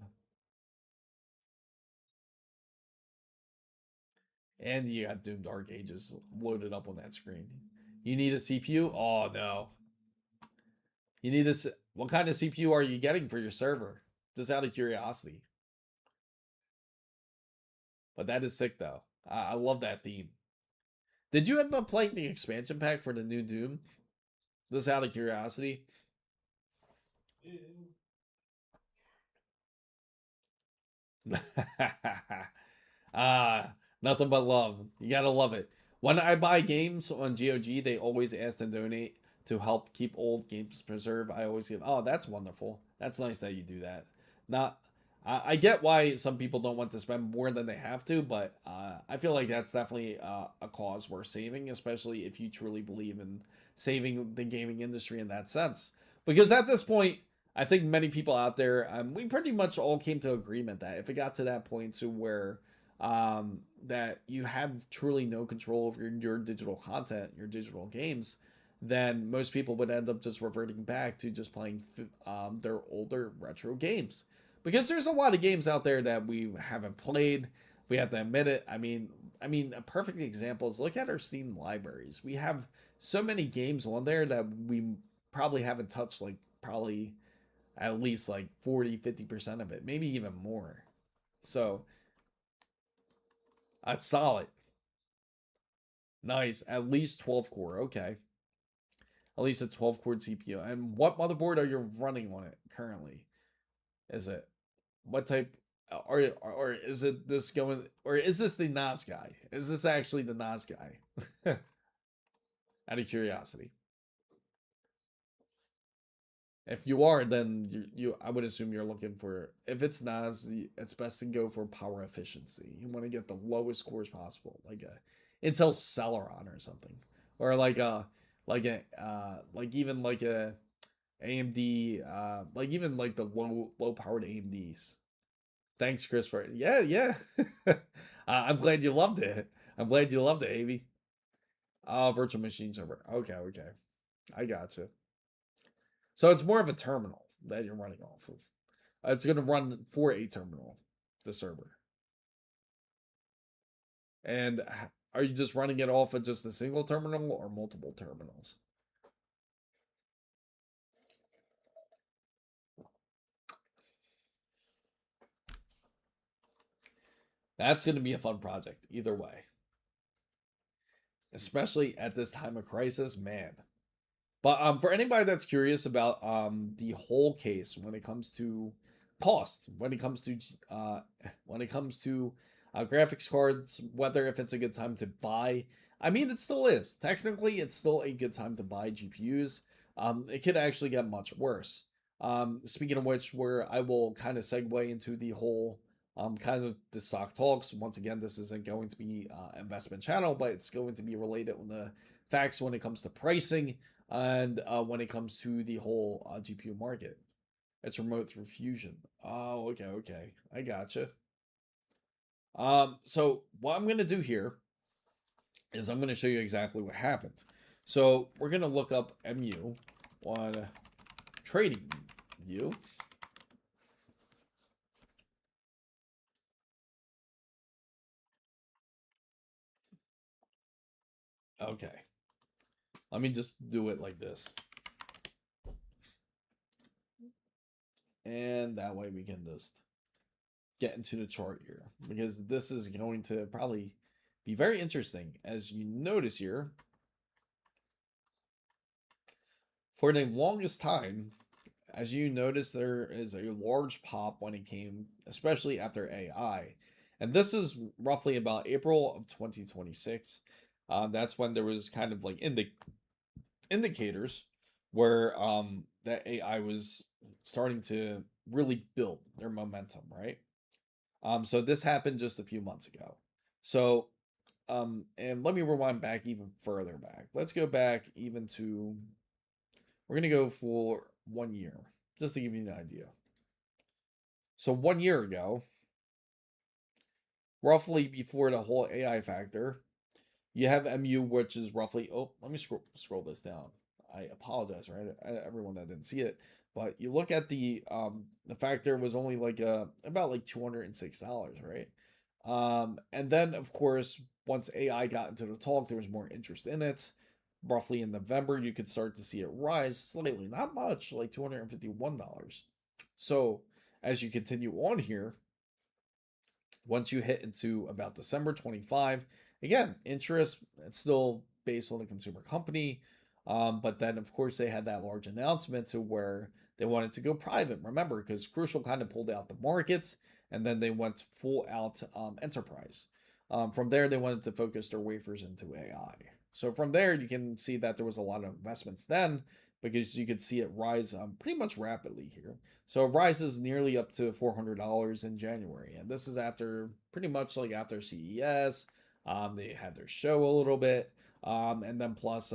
And you got Doom Dark Ages loaded up on that screen. You need a CPU? Oh no. You need this. What kind of CPU are you getting for your server? Just out of curiosity. But that is sick though. I love that theme. Did you end up playing the expansion pack for the new Doom? Just out of curiosity. Nothing but love. You gotta love it. When I buy games on GOG, they always ask to donate to help keep old games preserved. I always give, oh, that's wonderful. That's nice that you do that. Not, I get why some people don't want to spend more than they have to, but I feel like that's definitely a cause worth saving, especially if you truly believe in saving the gaming industry in that sense. Because at this point, I think many people out there, we pretty much all came to agreement that if it got to that point to where that you have truly no control over your digital content, your digital games, then most people would end up just reverting back to just playing their older retro games. Because there's a lot of games out there that we haven't played. We have to admit it. I mean, a perfect example is look at our Steam libraries. We have so many games on there that we probably haven't touched, like probably at least like 40-50% of it, maybe even more. So that's solid. Nice. At least 12 core. Okay. At least a 12 core CPU. And what motherboard are you running on it currently? Is it what type? Or is it this going? Or is this the NAS guy? Is this actually the NAS guy? Out of curiosity. If you are, then I would assume you're looking for, if it's NAS, it's best to go for power efficiency. You want to get the lowest cores possible, like a Intel Celeron or something, or like even like a AMD, like even like the low powered AMDs. Thanks, Chris, for yeah. I'm glad you loved it. I'm glad you loved it, Avy. Virtual machine server. Okay, I got you. So it's more of a terminal that you're running off of. It's going to run for a terminal, the server. And are you just running it off of just a single terminal or multiple terminals? That's going to be a fun project either way. Especially at this time of crisis, man. But for anybody that's curious about the whole case when it comes to cost, when it comes to graphics cards, whether if it's a good time to buy, I mean it still is. Technically, it's still a good time to buy GPUs. It could actually get much worse. Speaking of which, where I will kind of segue into the whole kind of the stock talks. Once again, this isn't going to be investment channel, but it's going to be related on the facts when it comes to pricing and when it comes to the whole GPU market. It's remote through Fusion. Oh, okay. I gotcha. So what I'm gonna do here is I'm gonna show you exactly what happened. So we're gonna look up MU on trading view. Okay. Let me just do it like this. And that way we can just get into the chart here, because this is going to probably be very interesting. As you notice here, for the longest time, as you notice, there is a large pop when it came, especially after AI. And this is roughly about April of 2026. That's when there was kind of like indicators where that AI was starting to really build their momentum, right? So this happened just a few months ago. So and let me rewind back even further back. Let's go back even to, we're gonna go for 1 year, just to give you an idea. So 1 year ago, roughly before the whole AI factor, you have MU, which is roughly, oh, let me scroll this down. I apologize, right? Everyone that didn't see it, but you look at the factor was only like about like $206, right? And then of course, once AI got into the talk, there was more interest in it. Roughly in November, you could start to see it rise slightly, not much, like $251. So as you continue on here, once you hit into about December 25, again, interest, it's still based on a consumer company. But then, of course, they had that large announcement to where they wanted to go private. Remember, because Crucial kind of pulled out the market and then they went full out enterprise. From there, they wanted to focus their wafers into AI. So from there, you can see that there was a lot of investments then because you could see it rise pretty much rapidly here. So it rises nearly up to $400 in January. And this is after pretty much like after CES. They had their show a little bit. And then plus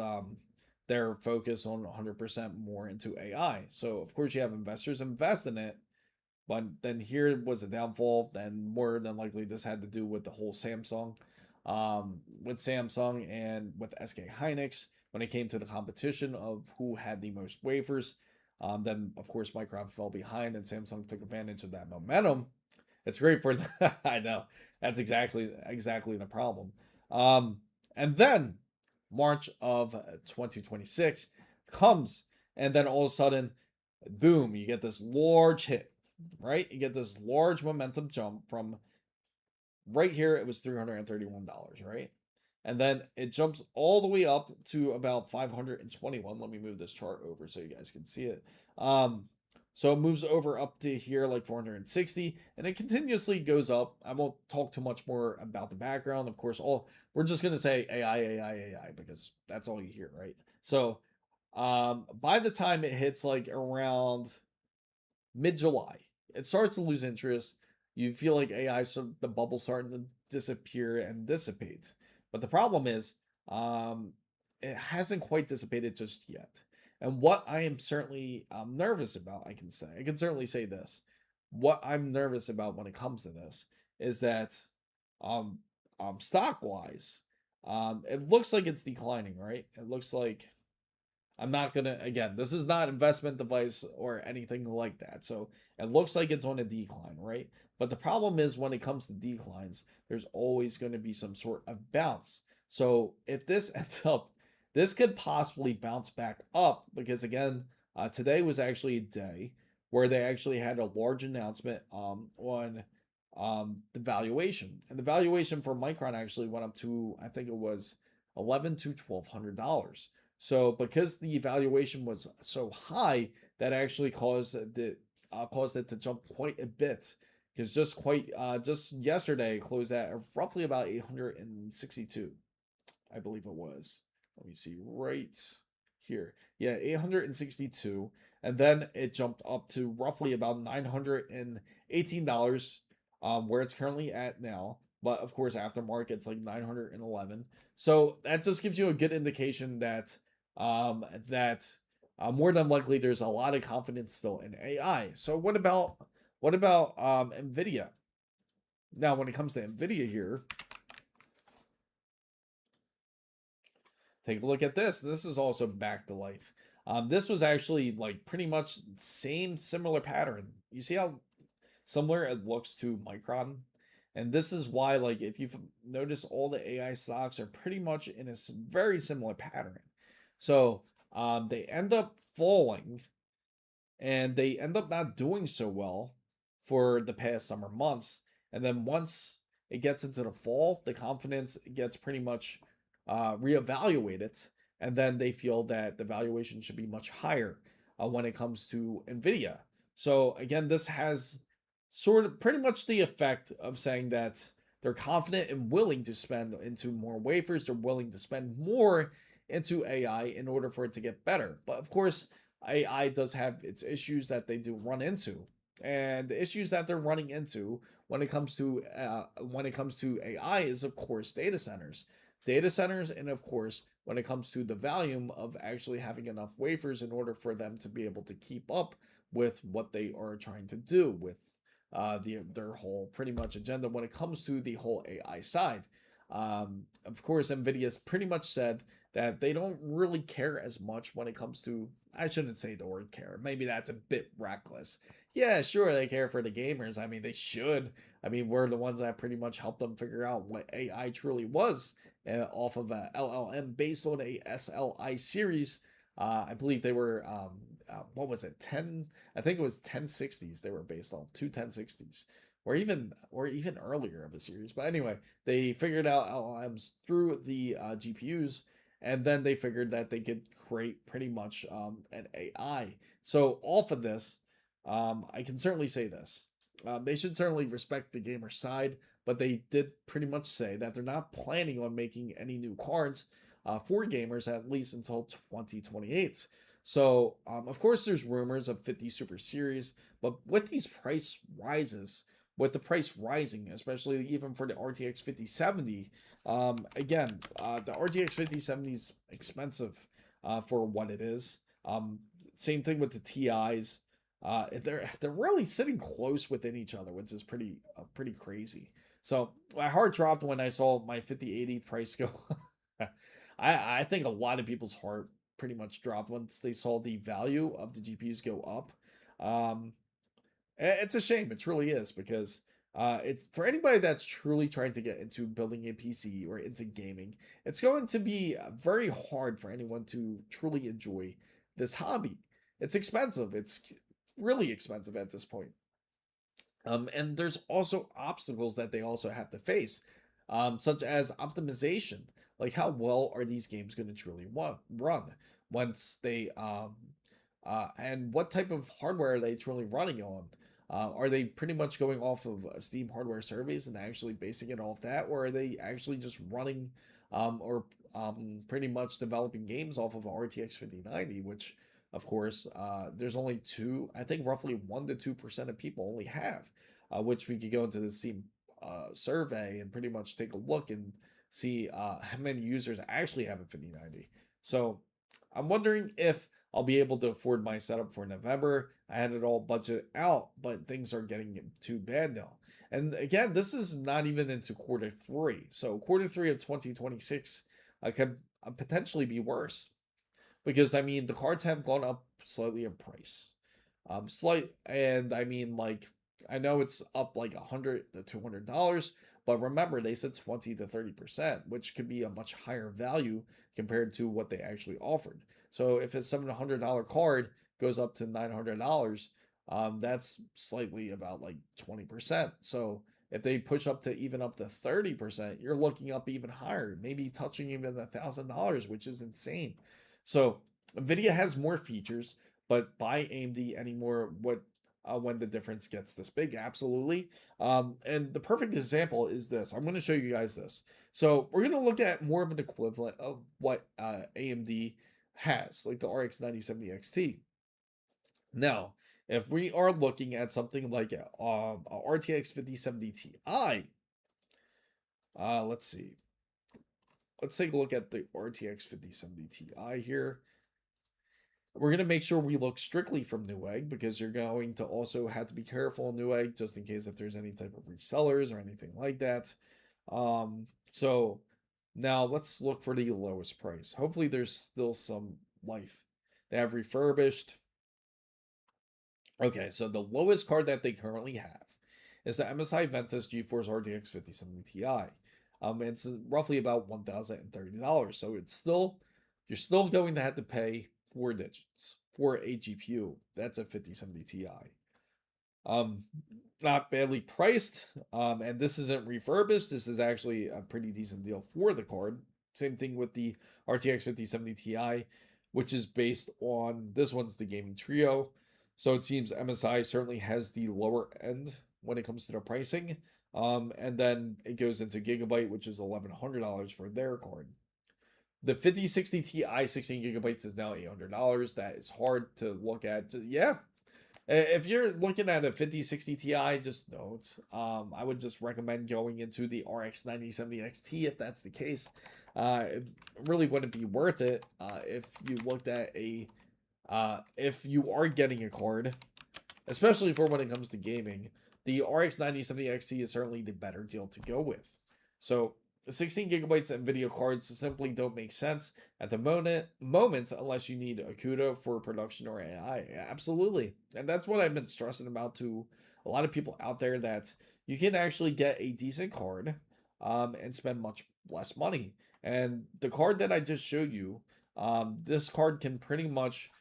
their focus on 100% more into AI. So of course you have investors invest in it. But then here was a downfall. Then more than likely this had to do with the whole Samsung. With Samsung and with SK Hynix when it came to the competition of who had the most wafers. Then of course Micron fell behind and Samsung took advantage of that momentum. It's great for the I know that's exactly the problem. And then March of 2026 comes, and then all of a sudden, boom, you get this large hit, right? You get this large momentum jump from right here. It was $331, right? And then it jumps all the way up to about 521. Let me move this chart over so you guys can see it. So it moves over up to here like 460 and it continuously goes up. I won't talk too much more about the background. Of course, all we're just going to say AI because that's all you hear, right? So by the time it hits like around mid-July, it starts to lose interest. You feel like AI, so the bubble's starting to disappear and dissipate. But the problem is, it hasn't quite dissipated just yet. And what I am certainly nervous about, I can certainly say this. What I'm nervous about when it comes to this is that, um, stock wise, it looks like it's declining, right? It looks like I'm not gonna, again, this is not investment device or anything like that. So it looks like it's on a decline, right? But the problem is when it comes to declines, there's always going to be some sort of bounce. So if this ends up, this could possibly bounce back up because again, today was actually a day where they actually had a large announcement on the valuation, and the valuation for Micron actually went up to, I think it was 11 to $1,200. So because the valuation was so high, that actually caused it to jump quite a bit. Because just yesterday it closed at roughly about 862, I believe it was. Let me see right here. Yeah, 862, and then it jumped up to roughly about $918, where it's currently at now. But of course, aftermarket it's like 911. So that just gives you a good indication that that more than likely there's a lot of confidence still in AI. So what about NVIDIA? Now, when it comes to NVIDIA here, take a look at this. This is also back to life. This was actually like pretty much similar pattern. You see how similar it looks to Micron? And this is why, like, if you've noticed, all the AI stocks are pretty much in a very similar pattern. So they end up falling and they end up not doing so well for the past summer months. And then once it gets into the fall, the confidence gets pretty much reevaluated. And then they feel that the valuation should be much higher when it comes to NVIDIA. So again, this has sort of pretty much the effect of saying that they're confident and willing to spend into more wafers. They're willing to spend more into AI in order for it to get better. But of course, AI does have its issues that they do run into. And the issues that they're running into when it comes to AI is of course data centers, and of course when it comes to the volume of actually having enough wafers in order for them to be able to keep up with what they are trying to do with their whole pretty much agenda when it comes to the whole AI side. Of course, NVIDIA's pretty much said that they don't really care as much when it comes to, I shouldn't say the word care. Maybe that's a bit reckless. Yeah, sure, they care for the gamers. I mean, they should. I mean, we're the ones that pretty much helped them figure out what AI truly was off of a LLM based on a SLI series. I believe they were, what was it, 10? I think it was 1060s they were based off, two 1060s. Or even earlier of a series. But anyway, they figured out LLMs through the GPUs, and then they figured that they could create pretty much an AI. So off of this, I can certainly say this. They should certainly respect the gamer side, but they did pretty much say that they're not planning on making any new cards for gamers at least until 2028. So, of course, there's rumors of 50 Super Series, but with these price rises, with the price rising, especially even for the RTX 5070. Again, the RTX 5070 is expensive for what it is. Same thing with the TIs. They're really sitting close within each other, which is pretty crazy. So my heart dropped when I saw my 5080 price go. I think a lot of people's heart pretty much dropped once they saw the value of the GPUs go up. Um, it's a shame. It truly is because it's for anybody that's truly trying to get into building a PC or into gaming. It's going to be very hard for anyone to truly enjoy this hobby. It's expensive. It's really expensive at this point. And there's also obstacles that they also have to face, such as optimization. Like, how well are these games going to truly run once and what type of hardware are they truly running on? Are they pretty much going off of Steam hardware surveys and actually basing it off that, or are they actually just running or pretty much developing games off of RTX 5090, which of course, there's only I think roughly 1 to 2% of people only have, which we could go into the Steam survey and pretty much take a look and see how many users actually have a 5090. So I'm wondering if I'll be able to afford my setup for November. I had it all budgeted out, but things are getting too bad now. And again, this is not even into quarter three. So quarter three of 2026 could potentially be worse because I mean the cards have gone up slightly in price. And I mean like I know it's up like $100 to $200, but remember they said 20 to 30%, which could be a much higher value compared to what they actually offered. So if a $700 card goes up to $900, that's slightly about like 20%. So if they push up to even up to 30%, you're looking up even higher, maybe touching even $1,000, which is insane. So NVIDIA has more features, but buy AMD anymore when the difference gets this big? Absolutely. And the perfect example is this. I'm going to show you guys this. So we're going to look at more of an equivalent of what AMD has, like the RX 9070 XT. Now, if we are looking at something like a RTX 5070 Ti, let's see. Let's take a look at the RTX 5070 Ti here. We're going to make sure we look strictly from Newegg because you're going to also have to be careful in Newegg just in case if there's any type of resellers or anything like that. So now let's look for the lowest price. Hopefully there's still some life. They have refurbished. Okay, so the lowest card that they currently have is the MSI Ventus GeForce RTX 5070 Ti. It's roughly about $1,030. So you're still going to have to pay 4 digits for a GPU. That's a 5070 Ti. Um, Not badly priced. And this isn't refurbished. This is actually a pretty decent deal for the card. Same thing with the RTX 5070 Ti, which is based on this one's the gaming trio. So it seems MSI certainly has the lower end when it comes to the pricing. And then it goes into Gigabyte, which is $1,100 for their card. The 5060 Ti 16 gigabytes is now $800. That is hard to look at. Yeah, if you're looking at a 5060 Ti, just don't. I would just recommend going into the RX 9070 XT if that's the case. It really wouldn't be worth it if you looked at if you are getting a card, especially for when it comes to gaming. The RX 9070 XT is certainly the better deal to go with. So 16 gigabytes NVIDIA cards simply don't make sense at the moment unless you need a CUDA for production or AI. Absolutely. And that's what I've been stressing about to a lot of people out there, that you can actually get a decent card and spend much less money. And the card that I just showed you, this card can pretty much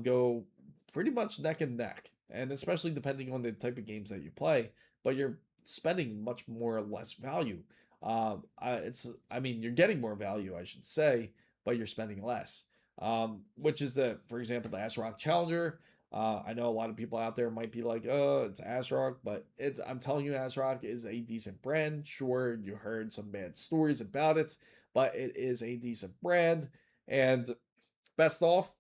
go pretty much neck and neck, and especially depending on the type of games that you play, but you're spending much more or less value. I mean, you're getting more value, I should say, but you're spending less. Which is for example, the ASRock Challenger. I know a lot of people out there might be like, "Oh, it's ASRock," but I'm telling you, ASRock is a decent brand. Sure, you heard some bad stories about it, but it is a decent brand. And best off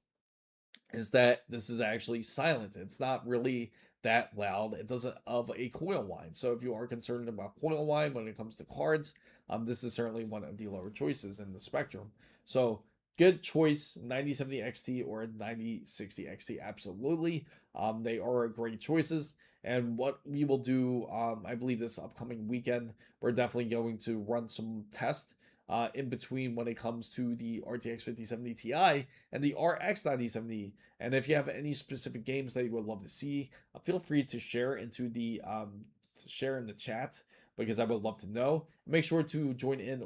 is that this is actually silent. It's not really that loud. It doesn't of a coil whine. So if you are concerned about coil whine when it comes to cards, this is certainly one of the lower choices in the spectrum. So good choice, 9070 XT or 9060 XT, absolutely. They are great choices. And what we will do, I believe this upcoming weekend, we're definitely going to run some tests in between when it comes to the RTX 5070 Ti and the RX 9070. And if you have any specific games that you would love to see, feel free to share share in the chat, because I would love to know. Make sure to join in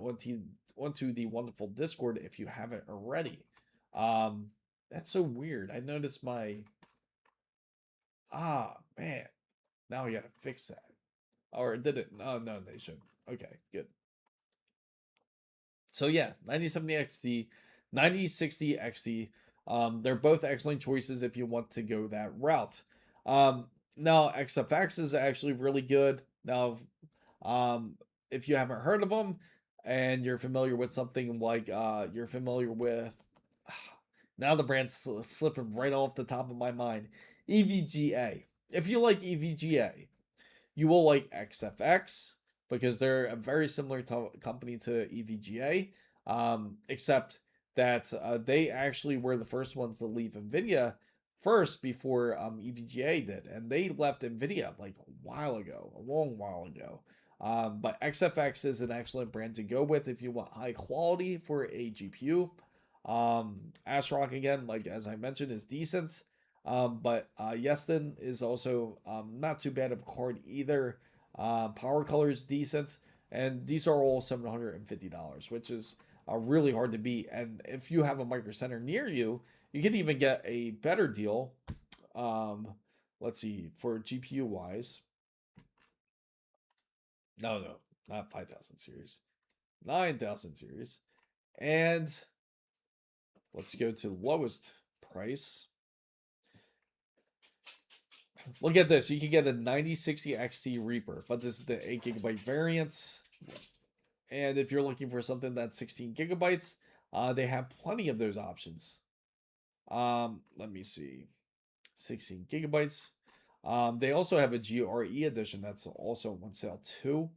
onto the wonderful Discord if you haven't already. That's so weird. I noticed my man. Now I gotta fix that. Or did it? Oh no, they should. Okay, good. So yeah, 9070 XT, 9060 XT. They're both excellent choices if you want to go that route. Now XFX is actually really good. Now, if you haven't heard of them and you're familiar with something like you're familiar with, now the brand's slipping right off the top of my mind, EVGA. If you like EVGA, you will like XFX, because they're a very similar company to EVGA, except that they actually were the first ones to leave NVIDIA first before EVGA did. And they left NVIDIA like a while ago, a long while ago. But XFX is an excellent brand to go with if you want high quality for a GPU. ASRock, again, like as I mentioned, is decent. But Yeston is also not too bad of a card either. Power color is decent, and these are all $750, which is really hard to beat. And if you have a Micro Center near you, you can even get a better deal. Let's see, for GPU wise. No, not 5000 series, 9000 series. And let's go to lowest price. Look at this. You can get a 9060 XT Reaper, but this is the 8 gigabyte variant. And if you're looking for something that's 16 gigabytes, they have plenty of those options. Let me see. 16 gigabytes. They also have a GRE edition that's also on sale too.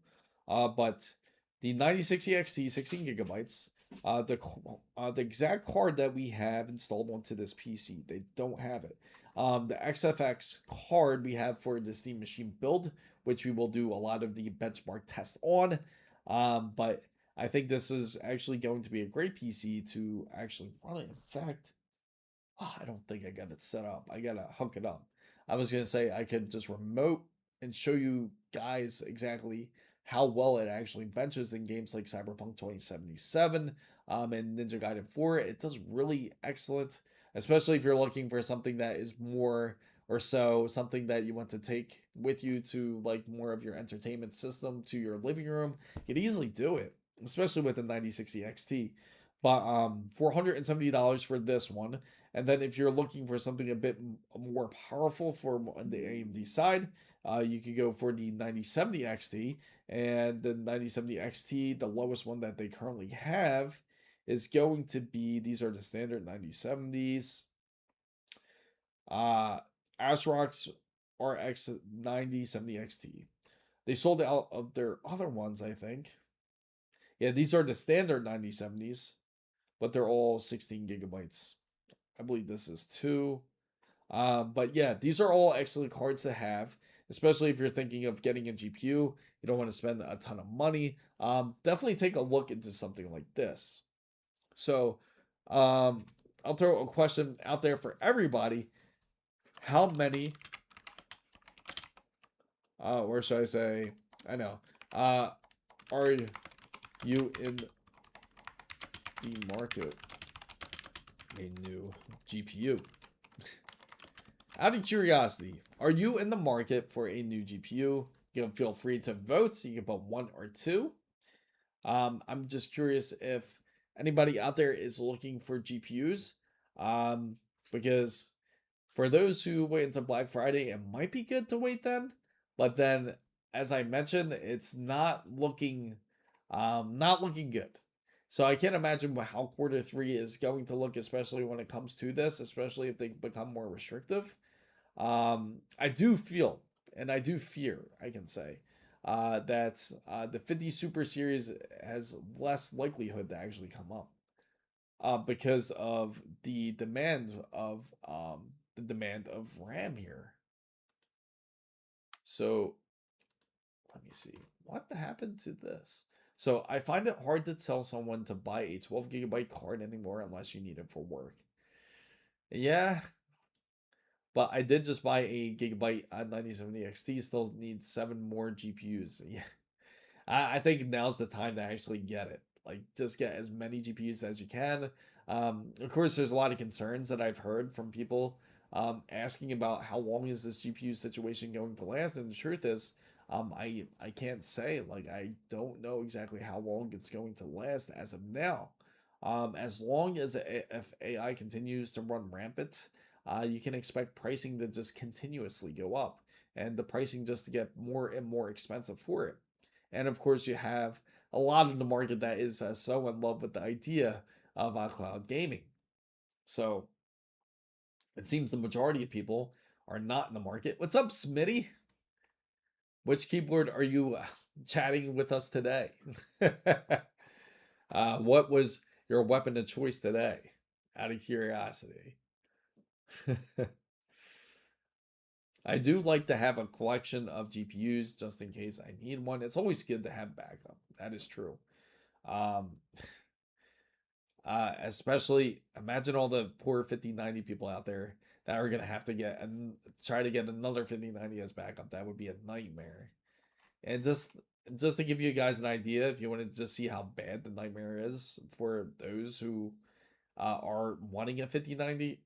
But the 9060 XT 16 gigabytes, the exact card that we have installed onto this PC, they don't have it. The XFX card we have for the Steam Machine build, which we will do a lot of the benchmark test on. But I think this is actually going to be a great PC to actually run it. In fact, I don't think I got it set up. I gotta hook it up. I was gonna say I could just remote and show you guys exactly how well it actually benches in games like Cyberpunk 2077 and Ninja Gaiden 4. It does really excellent, especially if you're looking for something that is more or so something that you want to take with you to like more of your entertainment system to your living room. You can easily do it, especially with the 9060 XT. But $470 for this one. And then if you're looking for something a bit more powerful for on the AMD side, you could go for the 9070 XT. And the 9070 XT, the lowest one that they currently have, is going to be, these are the standard 9070s. ASRock's RX 9070 XT. They sold out of their other ones, I think. Yeah, these are the standard 9070s, but they're all 16 gigabytes. I believe this is 2. But yeah, these are all excellent cards to have, especially if you're thinking of getting a GPU. You don't want to spend a ton of money. Definitely take a look into something like this. So, I'll throw a question out there for everybody. How many, or should I say, I know, are you in the market a new GPU? Out of curiosity, are you in the market for a new GPU? You can feel free to vote. You can put 1 or 2. I'm just curious if anybody out there is looking for GPUs. Because for those who wait until Black Friday, it might be good to wait then. But then, as I mentioned, it's not looking good. So I can't imagine how Q3 is going to look, especially when it comes to this, especially if they become more restrictive. I do feel, and I do fear, I can say, that the 50 Super Series has less likelihood to actually come up, because of the demand of RAM here. So let me see what happened to this. So I find it hard to tell someone to buy a 12 gigabyte card anymore unless you need it for work. Yeah, but I did just buy a gigabyte 9070 XT. Still need 7 more GPUs. Yeah, I think now's the time to actually get it. Like, just get as many GPUs as you can. Of course, there's a lot of concerns that I've heard from people, asking about how long is this GPU situation going to last. And the truth is, I can't say. Like, I don't know exactly how long it's going to last as of now. As long as if AI continues to run rampant, you can expect pricing to just continuously go up, and the pricing just to get more and more expensive for it. And of course, you have a lot of the market that is so in love with the idea of cloud gaming. So it seems the majority of people are not in the market. What's up, Smitty? Which keyboard are you chatting with us today? What was your weapon of choice today? Out of curiosity. I do like to have a collection of GPUs just in case I need one. It's always good to have backup. That is true. Um, Especially imagine all the poor 5090 people out there that are gonna have to get and try to get another 5090 as backup. That would be a nightmare. And just to give you guys an idea, if you want to just see how bad the nightmare is for those who are wanting a 5090,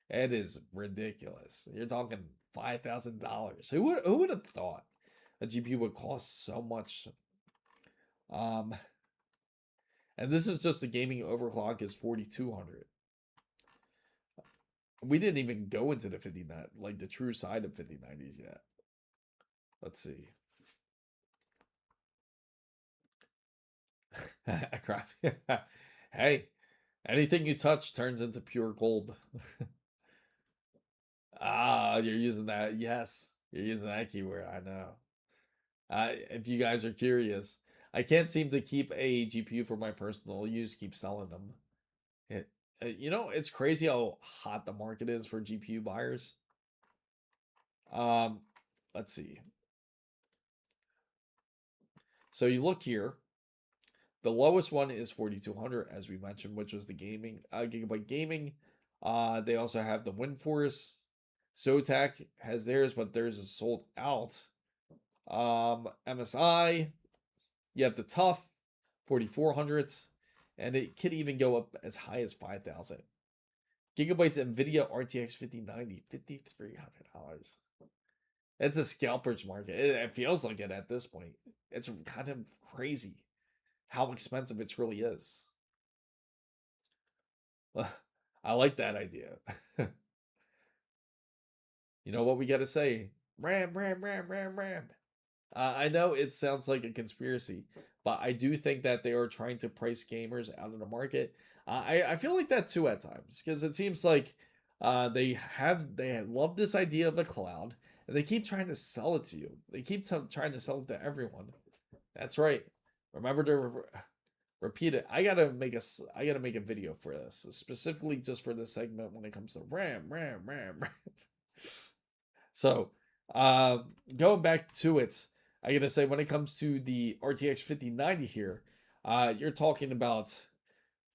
it is ridiculous. You're talking $5,000. Who would have thought a GPU would cost so much? And this is just the gaming overclock is 4200. We didn't even go into the 59, like the true side of 5090s yet. Let's see. Crap. Hey, anything you touch turns into pure gold. You're using that. Yes, you're using that keyword. I know. If you guys are curious, I can't seem to keep a GPU for my personal use. Keep selling them. It's crazy how hot the market is for GPU buyers. Um, let's see. So you look here. The lowest one is 4200, as we mentioned, which was the gaming Gigabyte Gaming. They also have the WindForce. Zotac has theirs, but theirs is sold out. MSI, you have the Tough 4400s, and it could even go up as high as 5000. Gigabyte's NVIDIA RTX 5090, $5,300. It's a scalper's market. It feels like it at this point. It's kind of crazy how expensive it really is. I like that idea. You know what we got to say? RAM, RAM, RAM, RAM, RAM. I know it sounds like a conspiracy, but I do think that they are trying to price gamers out of the market. I feel like that too at times because it seems like they love this idea of the cloud and they keep trying to sell it to you. They keep trying to sell it to everyone. That's right. Remember to repeat it. I gotta make a video for this specifically just for this segment when it comes to RAM. So, going back to it, I gotta say when it comes to the RTX 5090 here, you're talking about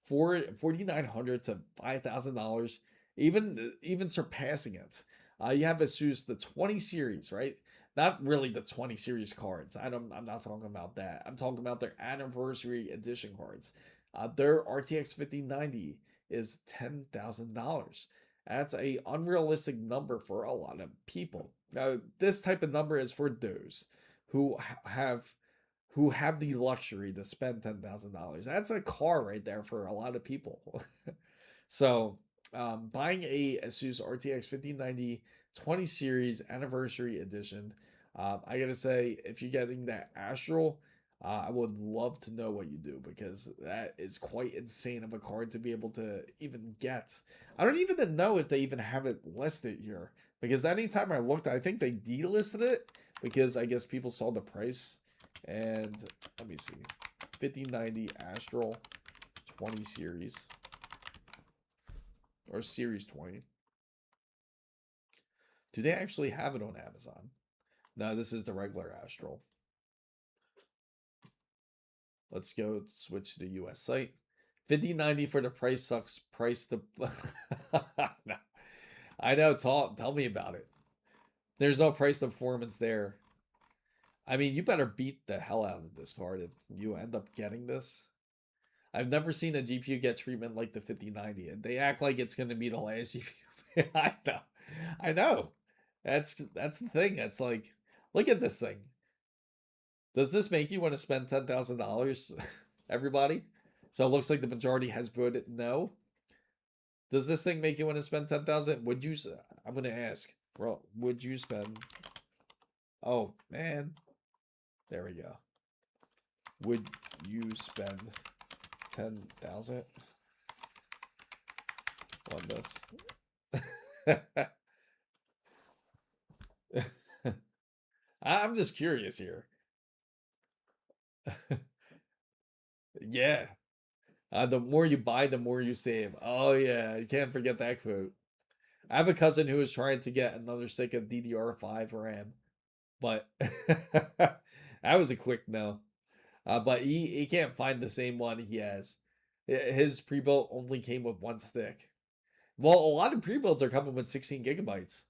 4,900 to $5,000, even surpassing it. You have ASUS the 20 series, right? Not really the 20 series cards. I'm not talking about that. I'm talking about their anniversary edition cards. Their RTX 5090 is $10,000. That's a unrealistic number for a lot of people. Now, this type of number is for those who have the luxury to spend $10,000. That's a car right there for a lot of people. So, buying a ASUS RTX 5090 20 series anniversary edition, I gotta say, if you're getting that Astral, I would love to know what you do because that is quite insane of a card to be able to even get. I don't even know if they even have it listed here because anytime I looked, I think they delisted it because I guess people saw the price. And let me see, 5090 Astral 20 series or series 20. Do they actually have it on Amazon? No, this is the regular Astral. Let's go switch to the US site. 5090 for the price sucks. Price to no. I know, tell me about it. There's no price to performance there. I mean, you better beat the hell out of this card if you end up getting this. I've never seen a GPU get treatment like the 5090, and they act like it's going to be the last GPU. I know. That's the thing. It's like, look at this thing. Does this make you want to spend $10,000, everybody? So it looks like the majority has voted no. Does this thing make you want to spend 10,000? Would you? I'm going to ask. Bro, would you spend? Oh man, there we go. Would you spend 10,000 on this? I'm just curious here. Yeah. The more you buy, the more you save. Oh yeah, you can't forget that quote. I have a cousin who was trying to get another stick of DDR5 RAM, but that was a quick no. But he can't find the same one he has. His pre-built only came with one stick. Well, a lot of pre-builds are coming with 16 gigabytes.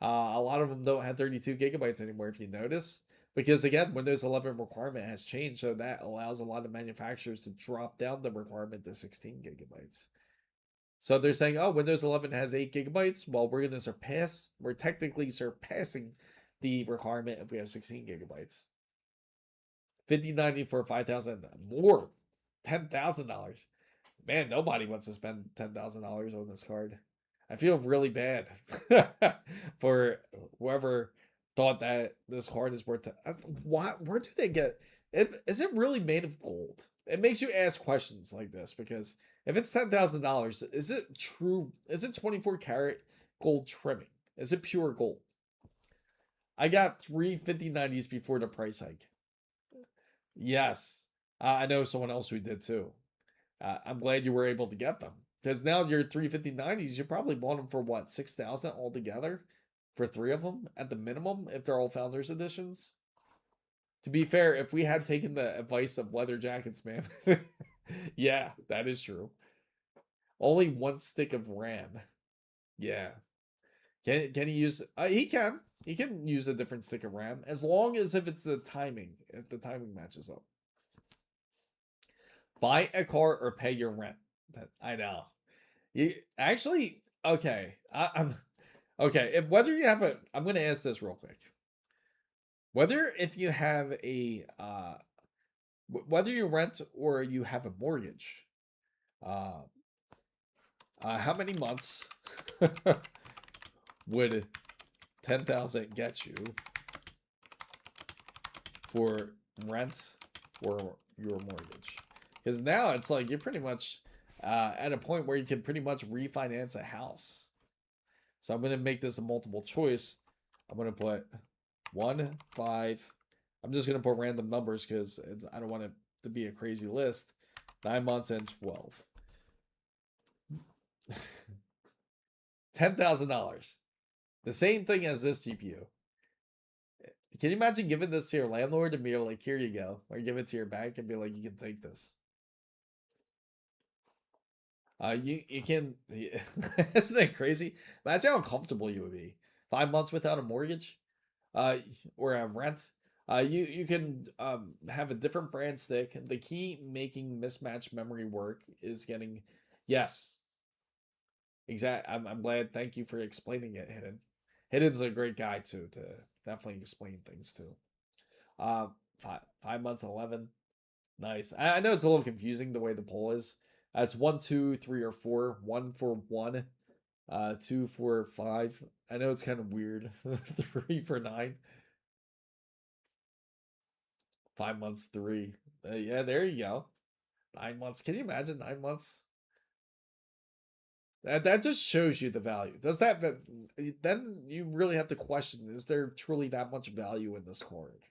A lot of them don't have 32 gigabytes anymore, if you notice. Because again, Windows 11 requirement has changed, so that allows a lot of manufacturers to drop down the requirement to 16 gigabytes. So they're saying, oh, Windows 11 has 8 gigabytes. Well, we're technically surpassing the requirement if we have 16 gigabytes. 5090 for 5,000 more, $10,000. Man, nobody wants to spend $10,000 on this card. I feel really bad for whoever thought that this card is worth it. Where do they get it? Is it really made of gold? It makes you ask questions like this because if it's $10,000, is it true? Is it 24 karat gold trimming? Is it pure gold? I got 3 5090s before the price hike. Yes, I know someone else who did too. I'm glad you were able to get them because now your 35090s, you probably bought them for what, 6,000 altogether for 3 of them at the minimum if they're all founders editions. To be fair, if we had taken the advice of leather jackets, man, yeah, that is true. Only one stick of RAM. Yeah. Can he use? He can. He can use a different stick of RAM as long as if the timing matches up. Buy a car or pay your rent. I know. You actually okay. I'm okay. Whether you have a, I'm going to ask this real quick. Whether if you have a whether you rent or you have a mortgage, how many months would 10,000 get you for rent or your mortgage. Because now it's like you're pretty much at a point where you can pretty much refinance a house. So I'm going to make this a multiple choice. I'm going to put 1, 5. I'm just going to put random numbers because I don't want it to be a crazy list. 9 months and 12. $10,000. The same thing as this GPU. Can you imagine giving this to your landlord and be like, here you go, or give it to your bank and be like, you can take this. You can. Isn't that crazy? Imagine how comfortable you would be. 5 months without a mortgage, or a rent. You can have a different brand stick. The key making mismatched memory work is getting, yes, exactly. I'm glad. Thank you for explaining it, Hidden. Hidden's a great guy too to definitely explain things too. 5 months, 11. Nice. I know it's a little confusing the way the poll is. It's 1, 2, 3, or 4. 1 for 1, 2 for 5. I know it's kind of weird. 3 for 9. 5 months, 3. Yeah, there you go. 9 months. Can you imagine 9 months? That just shows you the value. Does that? Then you really have to question: is there truly that much value in this card?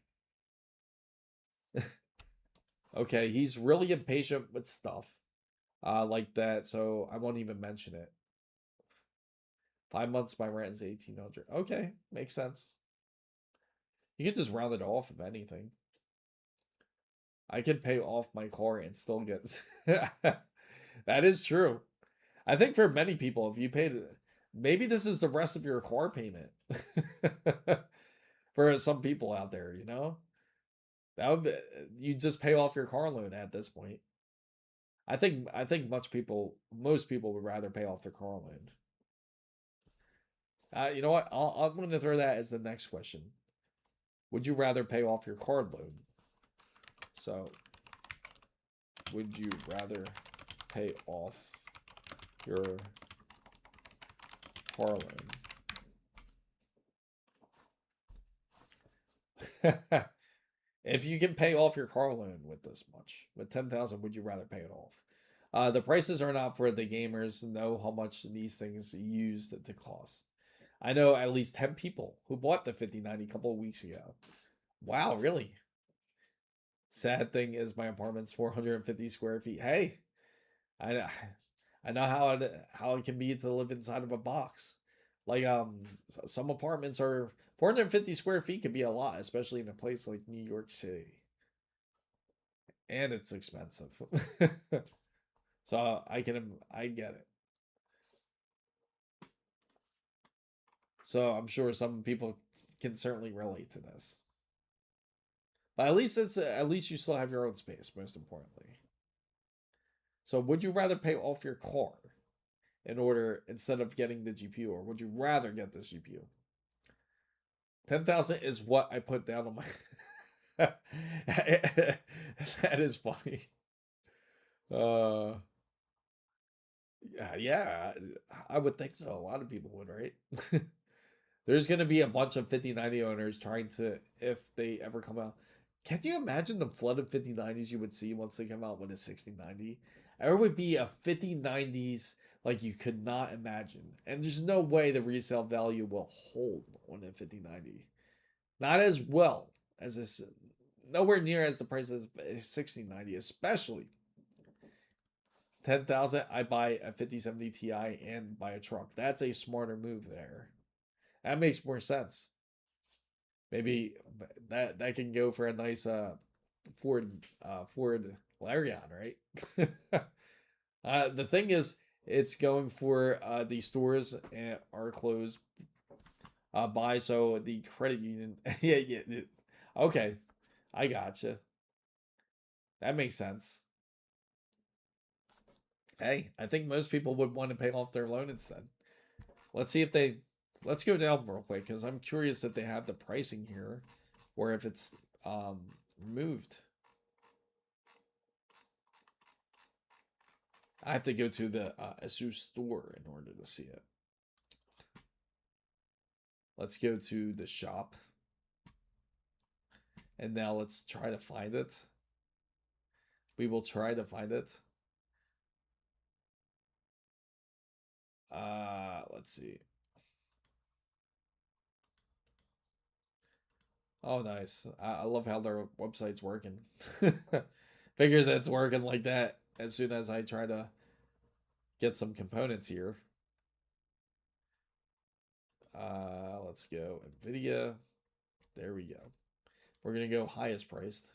Okay, he's really impatient with stuff like that, so I won't even mention it. 5 months, my rent is 1,800. Okay, makes sense. You can just round it off if anything. I can pay off my car and still get. That is true. I think for many people, if you paid, maybe this is the rest of your car payment. For some people out there, you know, that would be, you just pay off your car loan at this point. I think most people would rather pay off their car loan. You know what? I'm going to throw that as the next question. Would you rather pay off your car loan? So, would you rather pay off your car loan? If you can pay off your car loan with this much, with 10,000, would you rather pay it off? The prices are not for the gamers know how much these things used to cost. I know at least 10 people who bought the 5090 a couple of weeks ago. Wow, really? Sad thing is my apartment's 450 square feet. Hey, I know how it can be to live inside of a box. Like some apartments are 450 square feet could be a lot, especially in a place like New York City. And it's expensive. So I get it. So I'm sure some people can certainly relate to this. But at least you still have your own space, most importantly. So would you rather pay off your car instead of getting the GPU, or would you rather get this GPU? 10,000 is what I put down on my. That is funny. Yeah, I would think so. A lot of people would, right? There's gonna be a bunch of 5090 owners trying to, if they ever come out. Can you imagine the flood of 5090s you would see once they come out with a 6090? There would be a 5090s like you could not imagine. And there's no way the resale value will hold on a 5090. Not as well as this, nowhere near as the price of a 6090, especially 10,000. I buy a 5070 Ti and buy a truck. That's a smarter move there. That makes more sense. Maybe that can go for a nice Ford Lariat, right? The thing is, it's going for the stores are closed by, so the credit union. Yeah. Okay, I gotcha. That makes sense. Hey, I think most people would want to pay off their loan instead. Let's see if they. Let's go down real quick because I'm curious if they have the pricing here, or if it's moved. I have to go to the ASUS store in order to see it. Let's go to the shop. And now let's try to find it. We will try to find it. Let's see. Oh, nice. I love how their website's working. Figures it's working like that as soon as I try to get some components here. Let's go NVIDIA. There we go. We're gonna go highest priced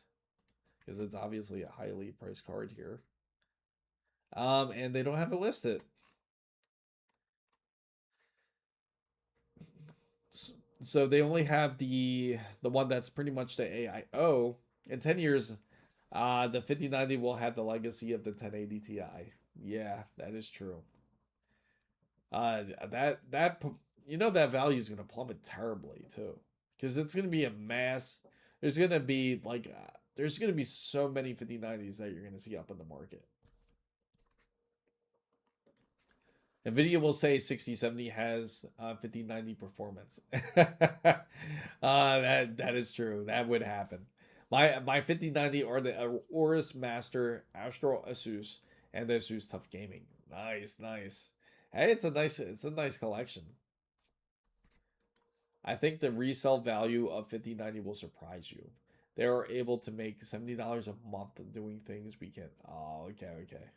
because it's obviously a highly priced card here. And they don't have it listed. So they only have the one that's pretty much the AIO. In 10 years, the 5090 will have the legacy of the 1080 Ti. Yeah, that is true. That that value is gonna plummet terribly too, because it's gonna be a mass. There's gonna be like there's gonna be so many 5090s that you're gonna see up in the market. NVIDIA will say 6070 has 5090 performance. That is true. That would happen. My 5090 are the Aorus Master, Astro Asus, and the Asus Tough Gaming. Nice, nice. Hey, it's a nice collection. I think the resale value of 5090 will surprise you. They are able to make $70 a month doing things we can. Oh, okay, okay.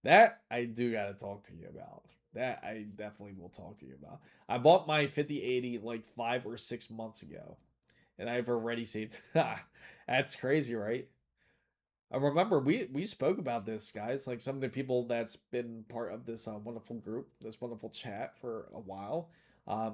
That I do gotta talk to you about. That I definitely will talk to you about. I bought my 5080 like 5 or 6 months ago, and I've already saved. That's crazy, right? I remember we spoke about this, guys. Like some of the people that's been part of this wonderful group, this wonderful chat for a while.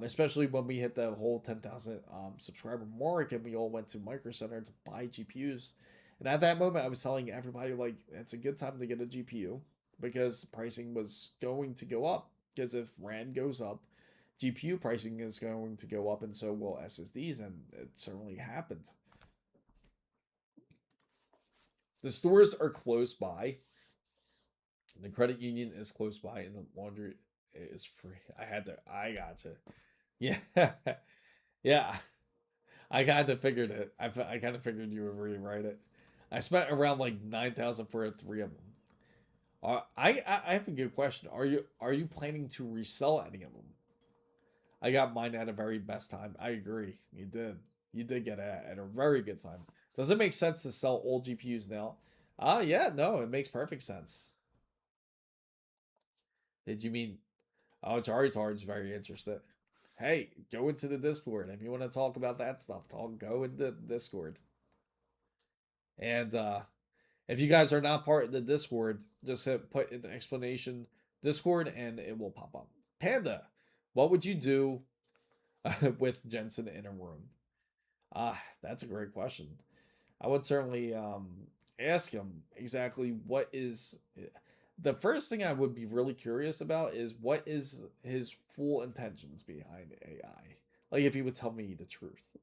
Especially when we hit the whole 10,000 subscriber mark, and we all went to Micro Center to buy GPUs. And at that moment, I was telling everybody like it's a good time to get a GPU because pricing was going to go up. Because if RAM goes up, GPU pricing is going to go up, and so will SSDs, and it certainly happened. The stores are close by. The credit union is close by, and the laundry is free. I gotcha. Yeah, yeah. I kind of figured it. I kind of figured you would rewrite it. I spent around like 9,000 for 3 of them. I have a good question. Are you planning to resell any of them? I got mine at a very best time. I agree. You did. You did get it at a very good time. Does it make sense to sell old GPUs now? Yeah, no, it makes perfect sense. Did you mean? Oh, Charizard's very interested. Hey, go into the Discord if you want to talk about that stuff. Go into Discord. And if you guys are not part of the Discord, just put in the explanation Discord and it will pop up. Panda, what would you do with Jensen in a room? That's a great question. I would certainly ask him exactly what is. The first thing I would be really curious about is what is his full intentions behind AI. Like if he would tell me the truth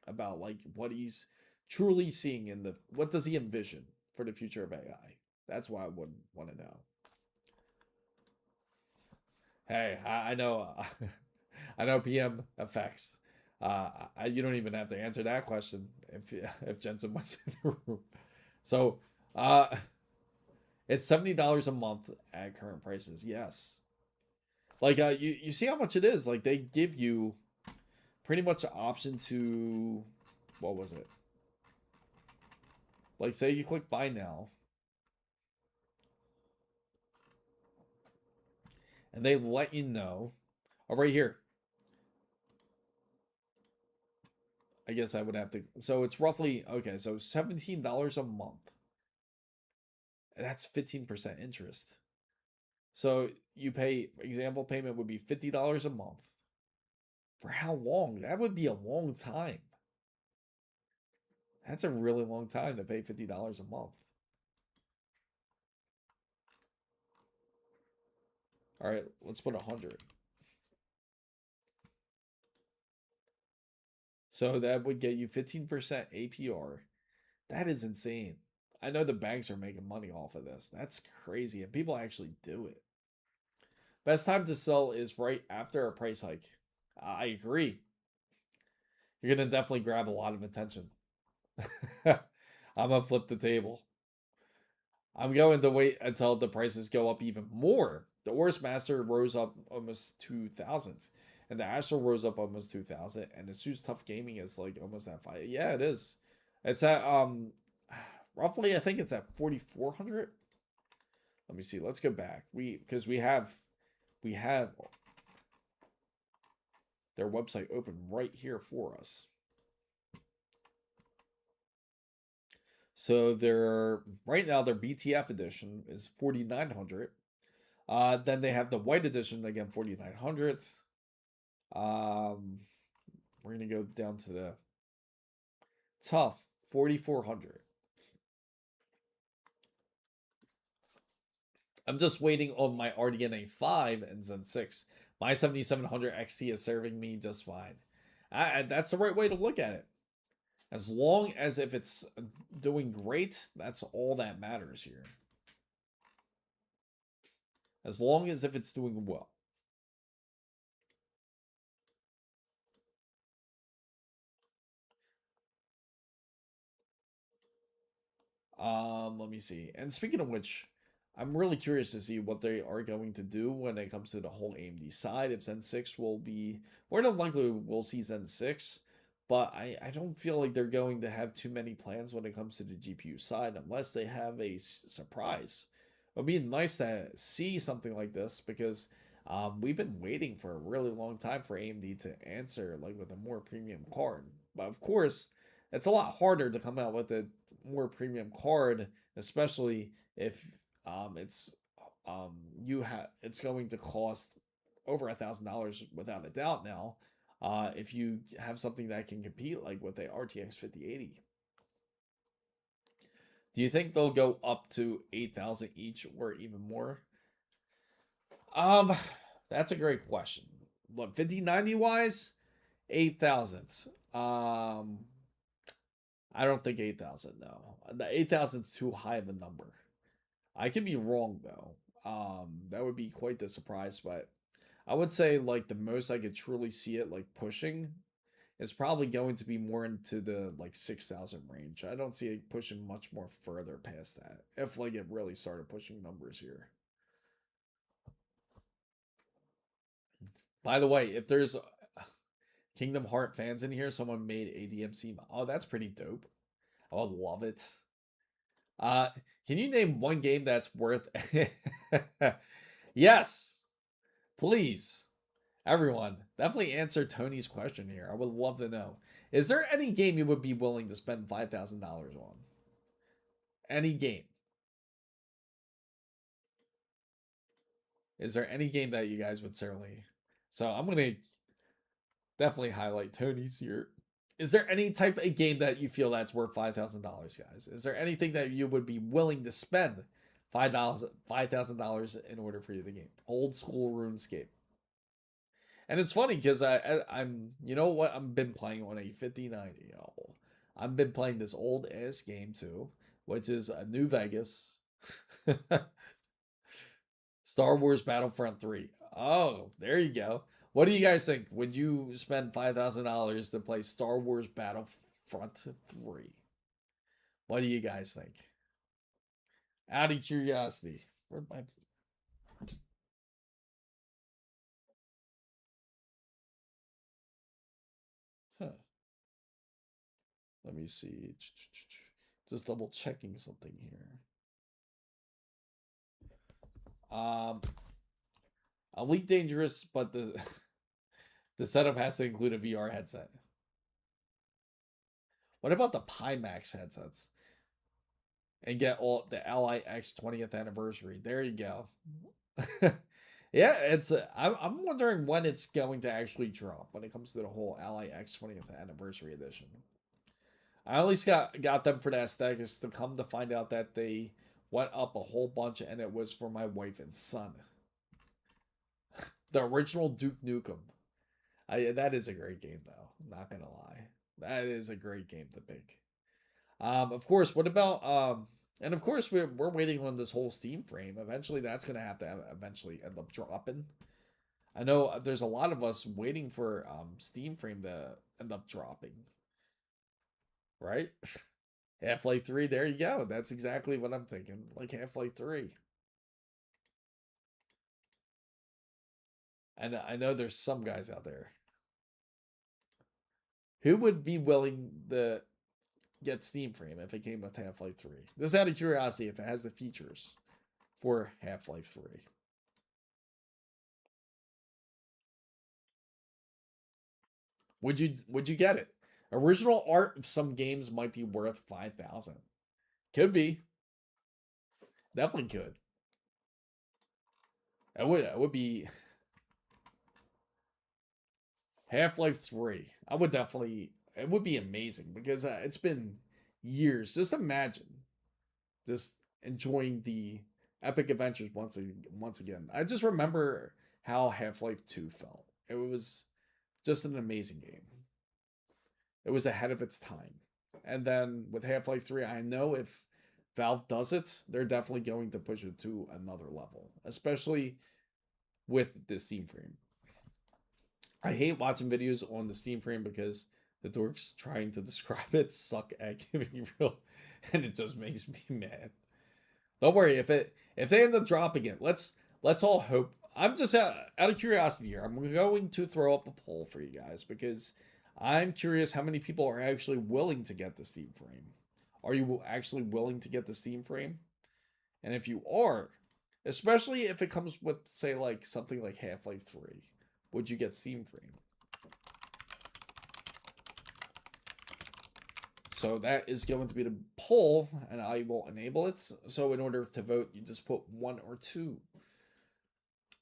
about like what he's truly seeing in the what does he envision for the future of AI. That's what I would want to know. Hey, I know, I know PM effects. You don't even have to answer that question if Jensen was in the room. So, it's $70 a month at current prices. Yes, like you see how much it is. Like they give you pretty much an option to what was it? Like say you click buy now, and they let you know. Oh, right here. I guess I would have to. So it's roughly okay. So $17 a month. That's 15% interest. So you pay. Example payment would be $50 a month. For how long? That would be a long time. That's a really long time to pay $50 a month. All right, let's put 100. So that would get you 15% APR. That is insane. I know the banks are making money off of this. That's crazy. And people actually do it. Best time to sell is right after a price hike. I agree. You're going to definitely grab a lot of attention. I'm gonna flip the table. I'm going to wait until the prices go up even more. The Ors Master rose up almost 2,000, and the Astro rose up almost 2,000, and the Zeus Tough Gaming is like almost at 5. Yeah, it is. It's at roughly, I think it's at 4,400. Let me see. Let's go back. Because we have their website open right here for us. So right now their BTF edition is 4,900. Then they have the white edition again, 4,900. We're gonna go down to the tough 4,400. I'm just waiting on my RDNA 5 and Zen 6. My 7700 XT is serving me just fine. That's the right way to look at it. As long as if it's doing great, that's all that matters here. As long as if it's doing well. Let me see. And speaking of which, I'm really curious to see what they are going to do when it comes to the whole AMD side. If Zen 6 will be, more than likely we'll see Zen 6, but I don't feel like they're going to have too many plans when it comes to the GPU side unless they have a surprise. It would be nice to see something like this because we've been waiting for a really long time for AMD to answer like with a more premium card. But of course, it's a lot harder to come out with a more premium card, especially if it's it's going to cost over $1,000 without a doubt now. If you have something that can compete like with a RTX 5080. Do you think they'll go up to 8,000 each or even more? Um, that's a great question. Look, 5090 wise, 8,000. Um, I don't think 8,000. No, the 8,000 is too high of a number. I could be wrong though. That would be quite the surprise, but I would say like the most I could truly see it like pushing is probably going to be more into the like 6,000 range. I don't see it pushing much more further past that if like it really started pushing numbers here. By the way, if there's Kingdom Heart fans in here, someone made ADMC. Oh, that's pretty dope. I would love it. Uh, can you name one game that's worth? Yes, please. Everyone, definitely answer Tony's question here. I would love to know. Is there any game you would be willing to spend $5,000 on? Any game? Is there any game that you guys would certainly? So I'm gonna definitely highlight Tony's here. Is there any type of game that you feel that's worth $5,000, guys? Is there anything that you would be willing to spend $5,000 in order for you to game? Old school RuneScape. And it's funny because I'm you know what I've been playing on a 5090. Y'all. I've been playing this old ass game too, which is a New Vegas. Star Wars Battlefront 3. Oh, there you go. What do you guys think? Would you spend $5,000 to play Star Wars Battlefront 3? What do you guys think? Out of curiosity. Where'd my huh. Let me see. Just double checking something here. Elite Dangerous, but the the setup has to include a VR headset. What about the Pimax headsets? And get all the Ally X 20th anniversary. There you go. Yeah, it's. I'm wondering when it's going to actually drop when it comes to the whole Ally X 20th anniversary edition. I at least got them for that status to come to find out that they went up a whole bunch and it was for my wife and son. The original Duke Nukem. That is a great game though. Not gonna lie, that is a great game to pick. Of course. What about and of course we're waiting on this whole Steam frame. Eventually, that's gonna have to eventually end up dropping. I know there's a lot of us waiting for Steam frame to end up dropping, right? Half-Life 3, there you go. That's exactly what I'm thinking. Like Half-Life 3. And I know there's some guys out there who would be willing to get Steam Frame if it came with Half-Life 3. Just out of curiosity, if it has the features for Half-Life 3. Would you get it? Original art of some games might be worth 5,000. Could be. Definitely could. It would be Half-Life 3. I would definitely, it would be amazing because it's been years. Just imagine just enjoying the epic adventures once again. I just remember how Half-Life 2 felt. It was just an amazing game. It was ahead of its time. And then with Half-Life 3, I know if Valve does it, they're definitely going to push it to another level, especially with the Steam Frame. I hate watching videos on the Steam Frame because the dorks trying to describe it suck at giving you real, and it just makes me mad. Don't worry, if they end up dropping it, let's all hope. I'm just out of curiosity here. I'm going to throw up a poll for you guys because I'm curious how many people are actually willing to get the Steam Frame. Are you actually willing to get the Steam Frame? And if you are, especially if it comes with, say, like something like Half-Life 3, would you get Steam Frame? So that is going to be the poll, and I will enable it. So in order to vote, you just put 1 or 2.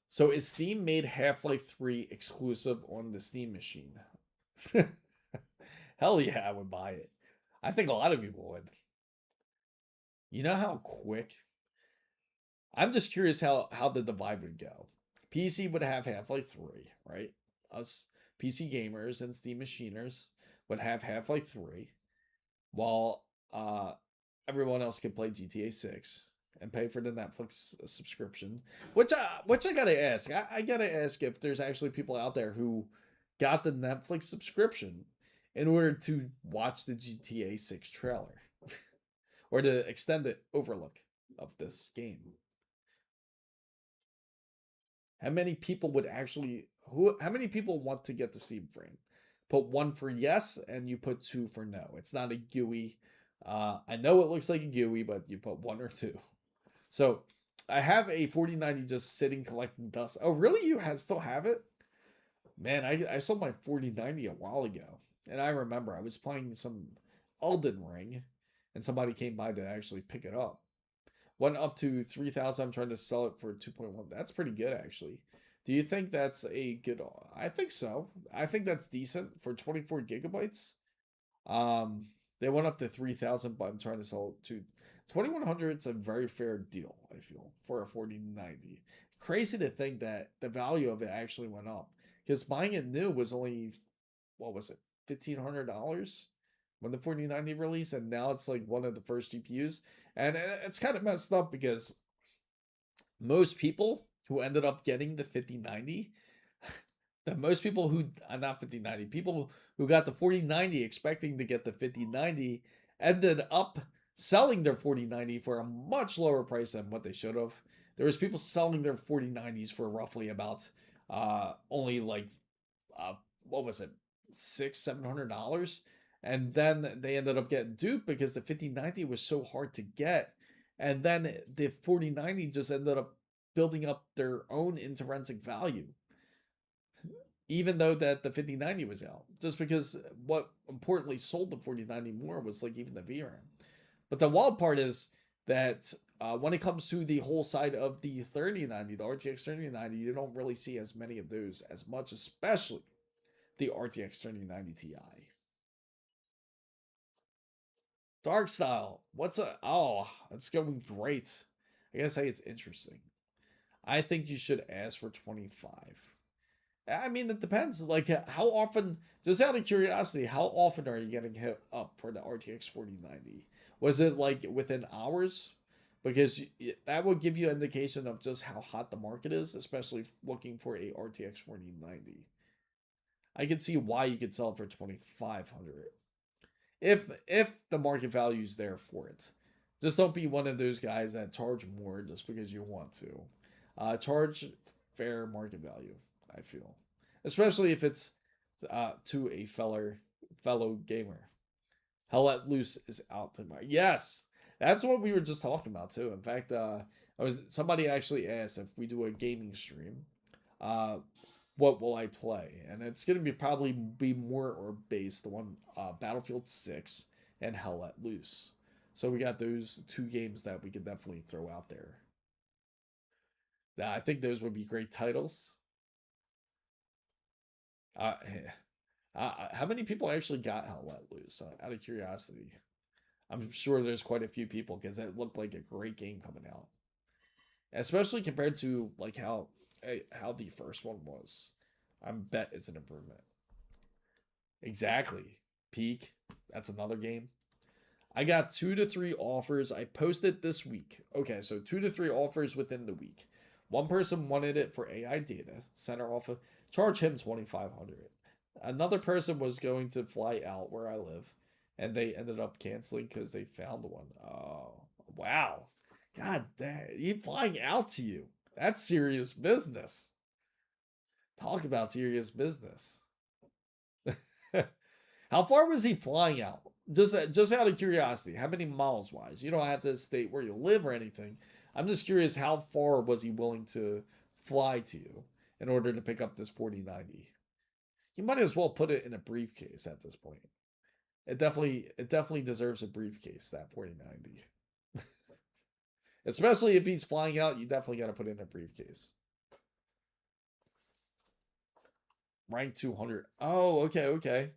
So is Steam made Half-Life 3 exclusive on the Steam machine? Hell yeah, I would buy it. I think a lot of people would. You know how quick? I'm just curious how the divide would go. PC would have Half-Life 3, right? Us PC gamers and Steam machiners would have Half-Life 3, while everyone else could play GTA 6 and pay for the Netflix subscription. Which I gotta ask. I gotta ask if there's actually people out there who got the Netflix subscription in order to watch the GTA 6 trailer or the extended overlook of this game. How many people would actually how many people want to get the Steam Frame? Put 1 for yes and you put 2 for no. It's not a GUI. I know it looks like a GUI, but you put 1 or 2. So I have a 4090 just sitting collecting dust. Oh, really? You still have it? Man, I sold my 4090 a while ago. And I remember I was playing some Elden Ring and somebody came by to actually pick it up. Went up to 3,000. I'm trying to sell it for 2.1. That's pretty good, actually. Do you think that's a good? I think so. I think that's decent for 24 gigabytes. Um, they went up to 3,000, but I'm trying to sell it to 2,100. It's a very fair deal, I feel, for a 4090. Crazy to think that the value of it actually went up because buying it new was only, what was it, $1,500 when the 4090 released, and now it's like one of the first GPUs. And it's kind of messed up because most people who ended up getting the 5090, the most people who not 5090, people who got the 4090 expecting to get the 5090 ended up selling their 4090 for a much lower price than what they should have. There was people selling their 4090s for roughly about only like what was it, $600-700, and then they ended up getting duped because the 5090 was so hard to get, and then the 4090 just ended up building up their own intrinsic value, even though that the 5090 was out, just because what importantly sold the 4090 more was like even the VRAM. But the wild part is that when it comes to the whole side of the 3090, the RTX 3090, you don't really see as many of those as much, especially the RTX 3090 Ti. Dark Style, what's a? Oh, it's going great. I gotta say it's interesting. I think you should ask for 25. I mean, it depends. Like, how often? Just out of curiosity, how often are you getting hit up for the RTX 4090? Was it like within hours? Because that would give you an indication of just how hot the market is, especially looking for a RTX 4090. I can see why you could sell it for 2,500. if the market value is there for it. Just don't be one of those guys that charge more just because you want to. Charge fair market value, I feel, especially if it's to a fellow gamer. Hell Let Loose is out tomorrow. Yes, that's what we were just talking about too. In fact, somebody actually asked if we do a gaming stream, uh, what will I play? And it's gonna be probably be more or based on Battlefield 6 and Hell Let Loose. So we got those two games that we could definitely throw out there. Yeah, I think those would be great titles. Uh, how many people actually got Hell Let Loose? Out of curiosity, I'm sure there's quite a few people because it looked like a great game coming out, especially compared to like how the first one was. I bet it's an improvement. Exactly. Peak. That's another game. I got 2 to 3 offers. I posted this week. Okay, so 2 to 3 offers within the week. One person wanted it for AI data center off of charge him 2,500. Another person was going to fly out where I live, and they ended up canceling because they found one. Oh wow, God damn, he flying out to you. That's serious business. Talk about serious business. How far was he flying out? Just out of curiosity, how many miles wise? You don't have to state where you live or anything. I'm just curious, how far was he willing to fly to you in order to pick up this 4090? You might as well put it in a briefcase at this point. It definitely deserves a briefcase, that 4090. Especially if he's flying out, you definitely got to put it in a briefcase. Rank 200. Oh, okay.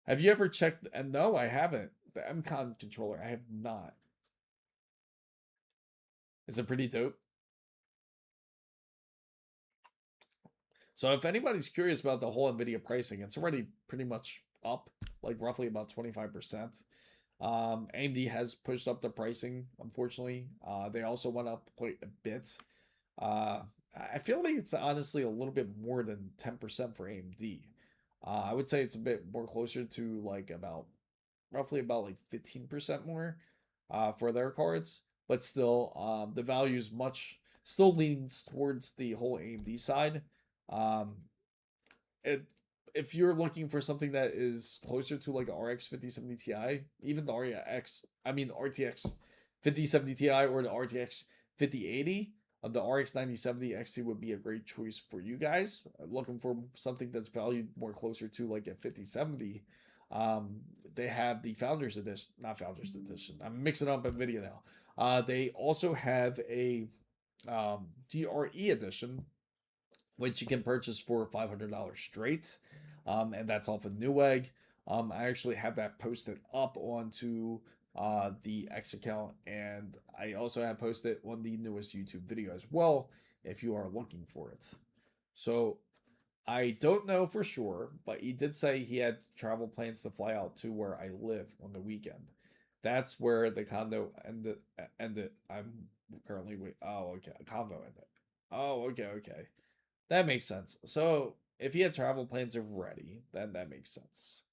Have you ever checked? And no, I haven't. The MCON controller, I have not. Is it pretty dope? So if anybody's curious about the whole NVIDIA pricing, it's already pretty much up, like roughly about 25%. AMD has pushed up the pricing, unfortunately. They also went up quite a bit. Uh, I feel like it's honestly a little bit more than 10% for AMD. I would say it's a bit more closer to like about roughly about like 15% more for their cards, but still, the value is much still leans towards the whole AMD side. Um, it if you're looking for something that is closer to like a RX 5070 Ti, even the RTX 5070 Ti or the RTX 5080, the RX 9070 XT would be a great choice for you guys. Looking for something that's valued more closer to like a 5070. Um, they have the Founders Edition, not Founders Edition. I'm mixing up NVIDIA now. They also have a DRE Edition, which you can purchase for $500 straight. And that's off of Newegg. I actually have that posted up onto the X account, and I also have posted on the newest YouTube video as well if you are looking for it. So I don't know for sure, but he did say he had travel plans to fly out to where I live on the weekend. That's where the condo ended. I'm currently wait. Oh, okay. Condo ended. Oh, okay. That makes sense. So if he had travel plans already, then that makes sense.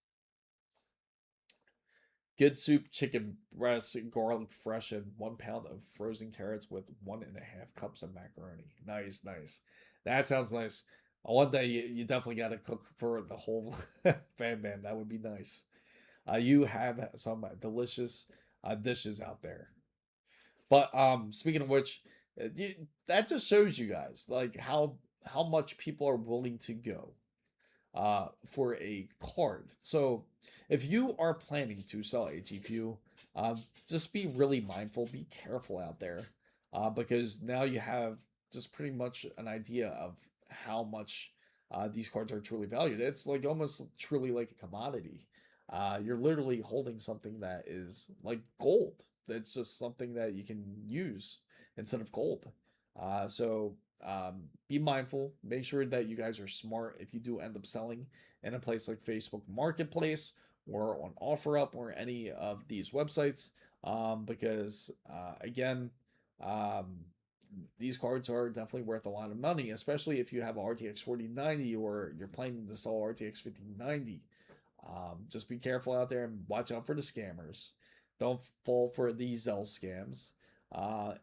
Good soup, chicken breast, garlic fresh, and 1 pound of frozen carrots with 1.5 cups of macaroni. Nice. That sounds nice. One day you definitely got to cook for the whole fan band. That would be nice. You have some delicious dishes out there. But speaking of which, that just shows you guys like how much people are willing to go for a card. So if you are planning to sell a GPU, just be really mindful, be careful out there, because now you have just pretty much an idea of how much these cards are truly valued. It's like almost truly like a commodity. You're literally holding something that is like gold. That's just something that you can use instead of gold. So be mindful. Make sure that you guys are smart if you do end up selling in a place like Facebook Marketplace or on OfferUp or any of these websites. Because again, um, these cards are definitely worth a lot of money, especially if you have a RTX 4090 or you're planning to sell RTX 5090. Just be careful out there and watch out for the scammers. Don't fall for these Zelle scams.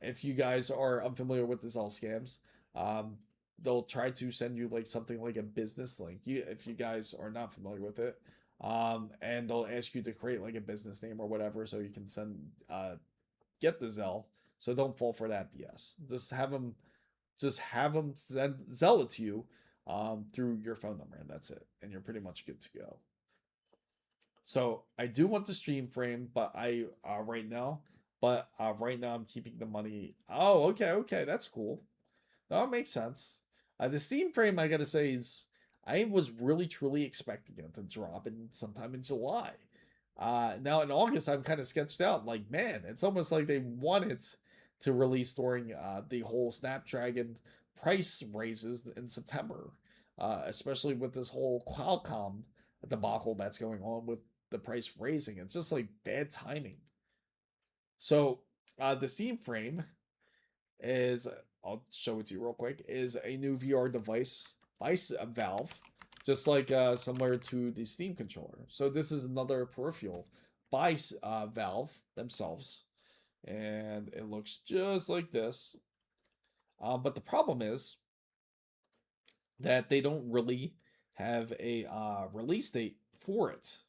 If you guys are unfamiliar with the Zelle scams, um, they'll try to send you like something like a business link. If you guys are not familiar with it, and they'll ask you to create like a business name or whatever, so you can get the Zelle. So don't fall for that BS. Just have them sell it to you through your phone number, and that's it. And you're pretty much good to go. So I do want the stream frame, but right now I'm keeping the money. Oh, okay, that's cool. That makes sense. The Steam frame, I gotta say, is I was really truly expecting it to drop in sometime in July. Now in August, I'm kind of sketched out. Like, man, it's almost like they want it to release during the whole Snapdragon price raises in September, especially with this whole Qualcomm debacle that's going on with the price raising. It's just like bad timing. So the Steam frame is, I'll show it to you real quick, is a new VR device by Valve, just like similar to the Steam controller. So this is another peripheral by Valve themselves, and it looks just like this. But the problem is that they don't really have a release date for it.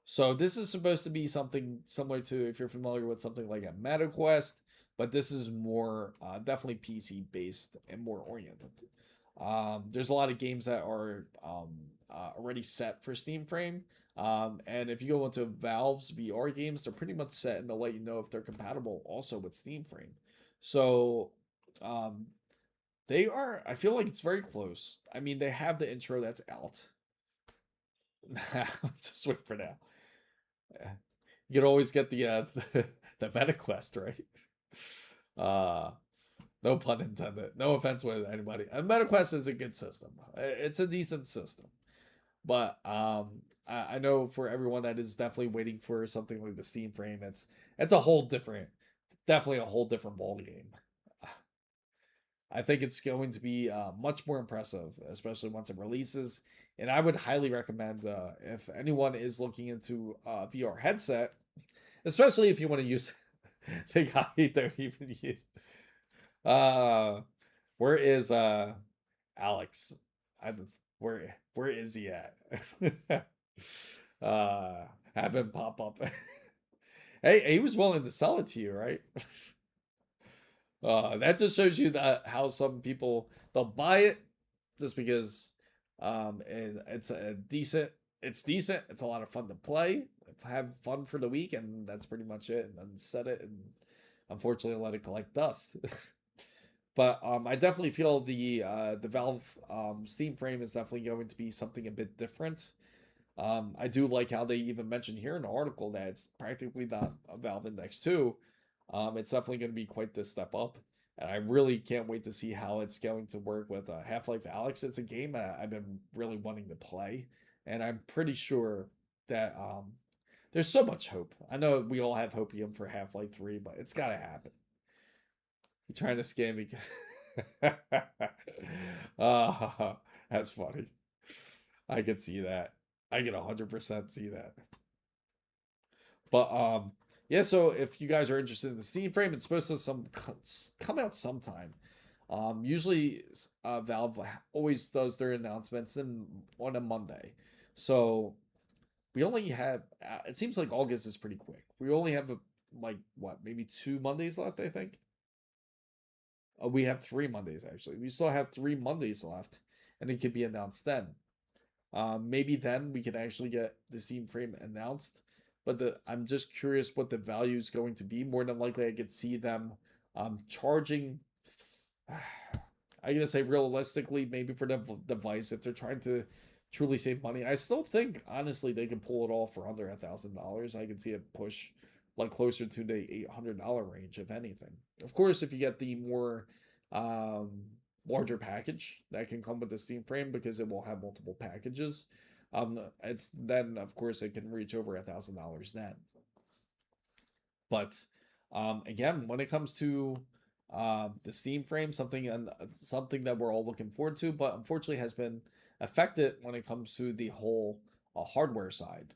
So this is supposed to be something similar to, if you're familiar with something like a MetaQuest, but this is more definitely PC based and more oriented. There's a lot of games that are already set for Steam Frame, and if you go into Valve's VR games, they're pretty much set, and they'll let you know if they're compatible also with Steam Frame. So they are. I feel like it's very close. I mean, they have the intro that's out. Just wait for now. You can always get the MetaQuest, right? No pun intended. No offense with anybody. MetaQuest is a good system. It's a decent system, but I know for everyone that is definitely waiting for something like the Steam Frame, it's a whole different, definitely a whole different ball game. I think it's going to be much more impressive, especially once it releases. And I would highly recommend if anyone is looking into a VR headset, especially if you want to use the guy don't even use. Where is Alex? I, where is he at? Have him pop up. Hey, he was willing to sell it to you, right? That just shows you that how some people, they'll buy it just because it's decent. It's decent. It's a lot of fun to play. Have fun for the week, and that's pretty much it. And then set it, and unfortunately let it collect dust. But I definitely feel the Valve Steam Frame is definitely going to be something a bit different. I do like how they even mentioned here in the article that it's practically not a Valve Index 2. It's definitely going to be quite the step up. And I really can't wait to see how it's going to work with Half-Life Alyx. It's a game I've been really wanting to play. And I'm pretty sure that there's so much hope. I know we all have hopium for Half-Life 3, but it's got to happen. You're trying to scam me because... that's funny. I can see that. I can 100% see that. But yeah, so if you guys are interested in the Steam Frame, it's supposed to come out sometime. Usually Valve always does their announcements on a Monday. So we only have it seems like August is pretty quick. We only have like what, maybe 2 Mondays left, I think. We have 3 Mondays actually. We still have 3 Mondays left, and it could be announced then. Maybe then we can actually get the Steam Frame announced. But I'm just curious what the value is going to be. More than likely, I could see them charging. I'm gonna say realistically, maybe for the device, if they're trying to truly save money, I still think honestly they can pull it off for under $1,000. I can see it push like closer to the $800 range, if anything. Of course, if you get the more larger package that can come with the Steam Frame, because it will have multiple packages. It's then of course it can reach over $1,000 then. But again, when it comes to the Steam Frame, something that we're all looking forward to, but unfortunately has been affected when it comes to the whole a hardware side.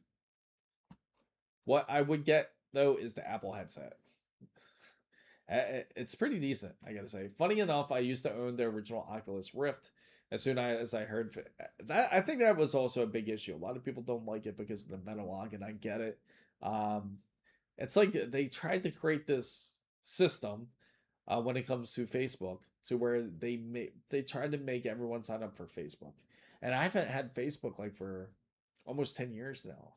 What I would get though is the Apple headset. It's pretty decent, I gotta say. Funny enough, I used to own the original Oculus Rift. As soon as I heard that, I think that was also a big issue. A lot of people don't like it because of the Metalog, and I get it. Um, it's like they tried to create this system when it comes to Facebook, to where they tried to make everyone sign up for Facebook, and I haven't had Facebook like for almost 10 years now.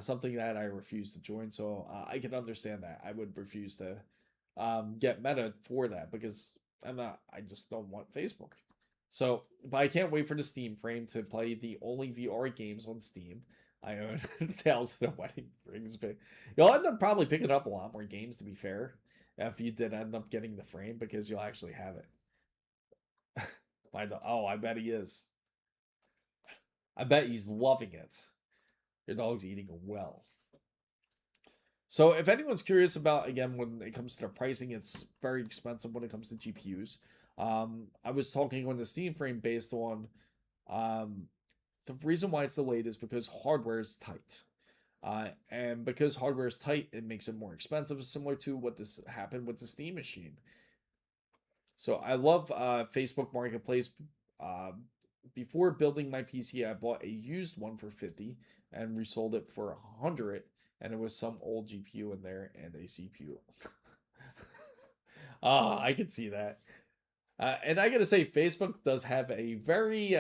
Something that I refuse to join. So I can understand that. I would refuse to get Meta for that because I just don't want Facebook. So, but I can't wait for the Steam frame to play the only VR games on Steam. I own Tales of the Wedding Rings, but you'll end up probably picking up a lot more games, to be fair, if you did end up getting the frame, because you'll actually have it. Oh, I bet he is. I bet he's loving it. Your dog's eating well. So if anyone's curious about, again, when it comes to the pricing, it's very expensive when it comes to GPUs. I was talking on the Steam frame based on the reason why it's delayed is because hardware is tight. And because hardware is tight, it makes it more expensive, similar to what this happened with the Steam machine. So I love Facebook Marketplace. Before building my PC, I bought a used one for 50 and resold it for 100, and it was some old GPU in there and a CPU. I can see that. And I gotta say, Facebook does have a very,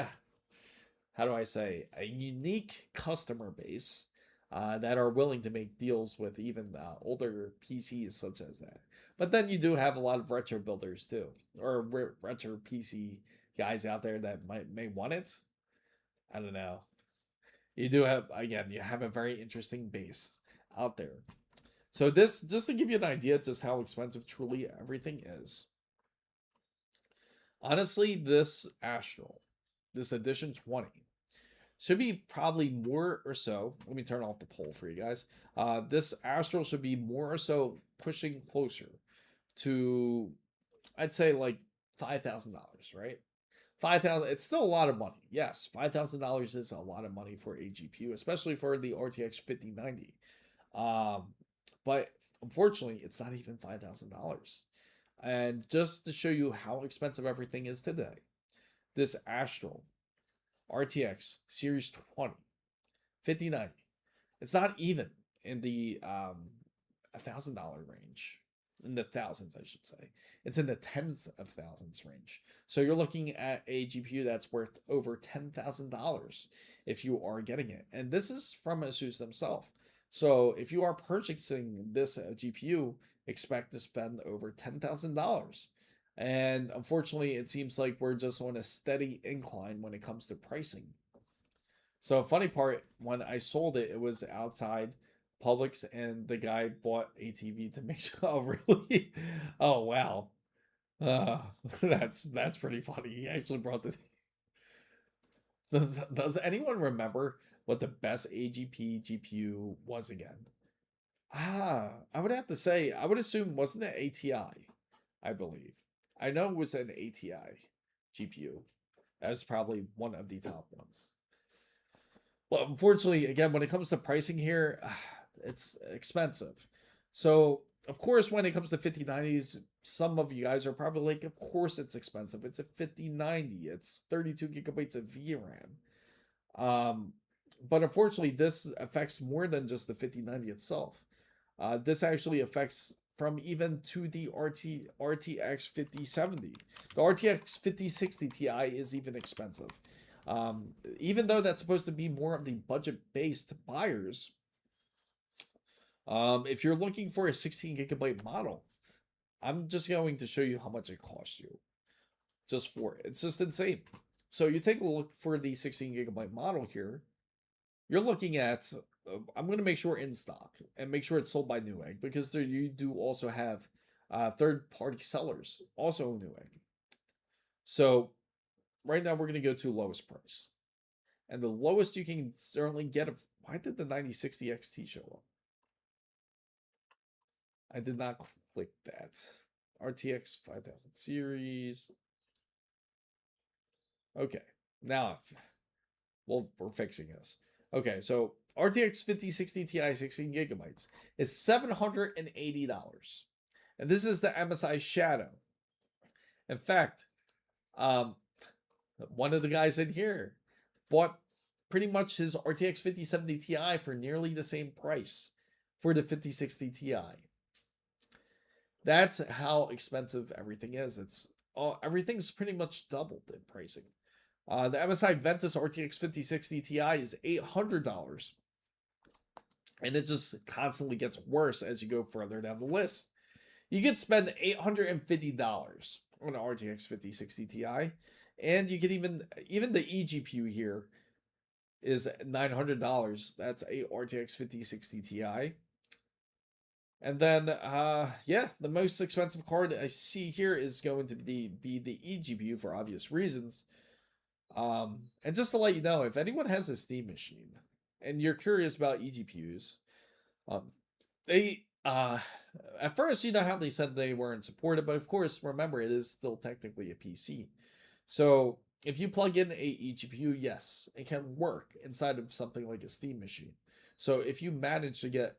how do I say, a unique customer base that are willing to make deals with even older PCs such as that. But then you do have a lot of retro builders too, or retro PC guys out there that may want it. I don't know. You do have, again, you have a very interesting base out there. So this, just to give you an idea just how expensive truly everything is. Honestly, this Astral, this Edition 20, should be probably more or so. Let me turn off the poll for you guys. This Astral should be more or so pushing closer to, I'd say, like $5,000, right? 5,000. It's still a lot of money. Yes, $5,000 is a lot of money for a GPU, especially for the RTX 5090. But unfortunately, it's not even $5,000. And just to show you how expensive everything is today, this Astral RTX Series 20 5090, it's not even in the $1,000 range. In the thousands, I should say. It's in the tens of thousands range. So you're looking at a GPU that's worth over $10,000 if you are getting it. And this is from ASUS themselves. So if you are purchasing this GPU, expect to spend over $10,000. And unfortunately, it seems like we're just on a steady incline when it comes to pricing. So funny part, when I sold it, it was outside Publix, and the guy bought ATV to make sure. Oh, really? Oh, wow. That's pretty funny. He actually brought the. Does anyone remember what the best AGP GPU was again? I would have to say, I would assume, wasn't it ATI? I believe. I know it was an ATI GPU. That was probably one of the top ones. Well, unfortunately, again, when it comes to pricing here, it's expensive. So, of course, when it comes to 5090s, some of you guys are probably like, of course it's expensive. It's a 5090. It's 32 gigabytes of VRAM. But unfortunately, this affects more than just the 5090 itself. This actually affects from even to the RTX 5070. The RTX 5060 Ti is even expensive. Even though that's supposed to be more of the budget-based buyers, if you're looking for a 16 gigabyte model, I'm just going to show you how much it costs you just for it. It's just insane. So you take a look for the 16 gigabyte model here. You're looking at, I'm going to make sure in stock and make sure it's sold by Newegg, because there you do also have third-party sellers, also Newegg. So right now we're going to go to lowest price. And the lowest you can certainly get, why did the 9060 XT show up? I did not click that. RTX 5000 series. Okay, now we're fixing this. Okay, so RTX 5060 Ti 16 gigabytes is $780. And this is the MSI Shadow. In fact, um, one of the guys in here bought pretty much his RTX 5070 Ti for nearly the same price for the 5060 Ti. That's how expensive everything is. Everything's pretty much doubled in pricing. The MSI Ventus RTX 5060 Ti is $800, and it just constantly gets worse as you go further down the list. You could spend $850 on an RTX 5060 Ti, and you can even the eGPU here is $900. That's a RTX 5060 Ti. And then, yeah, the most expensive card I see here is going to be the eGPU for obvious reasons. And just to let you know, if anyone has a Steam machine and you're curious about eGPUs, they at first, you know how they said they weren't supported, but of course, remember it is still technically a PC. So if you plug in a eGPU, yes, it can work inside of something like a Steam machine. So if you manage to get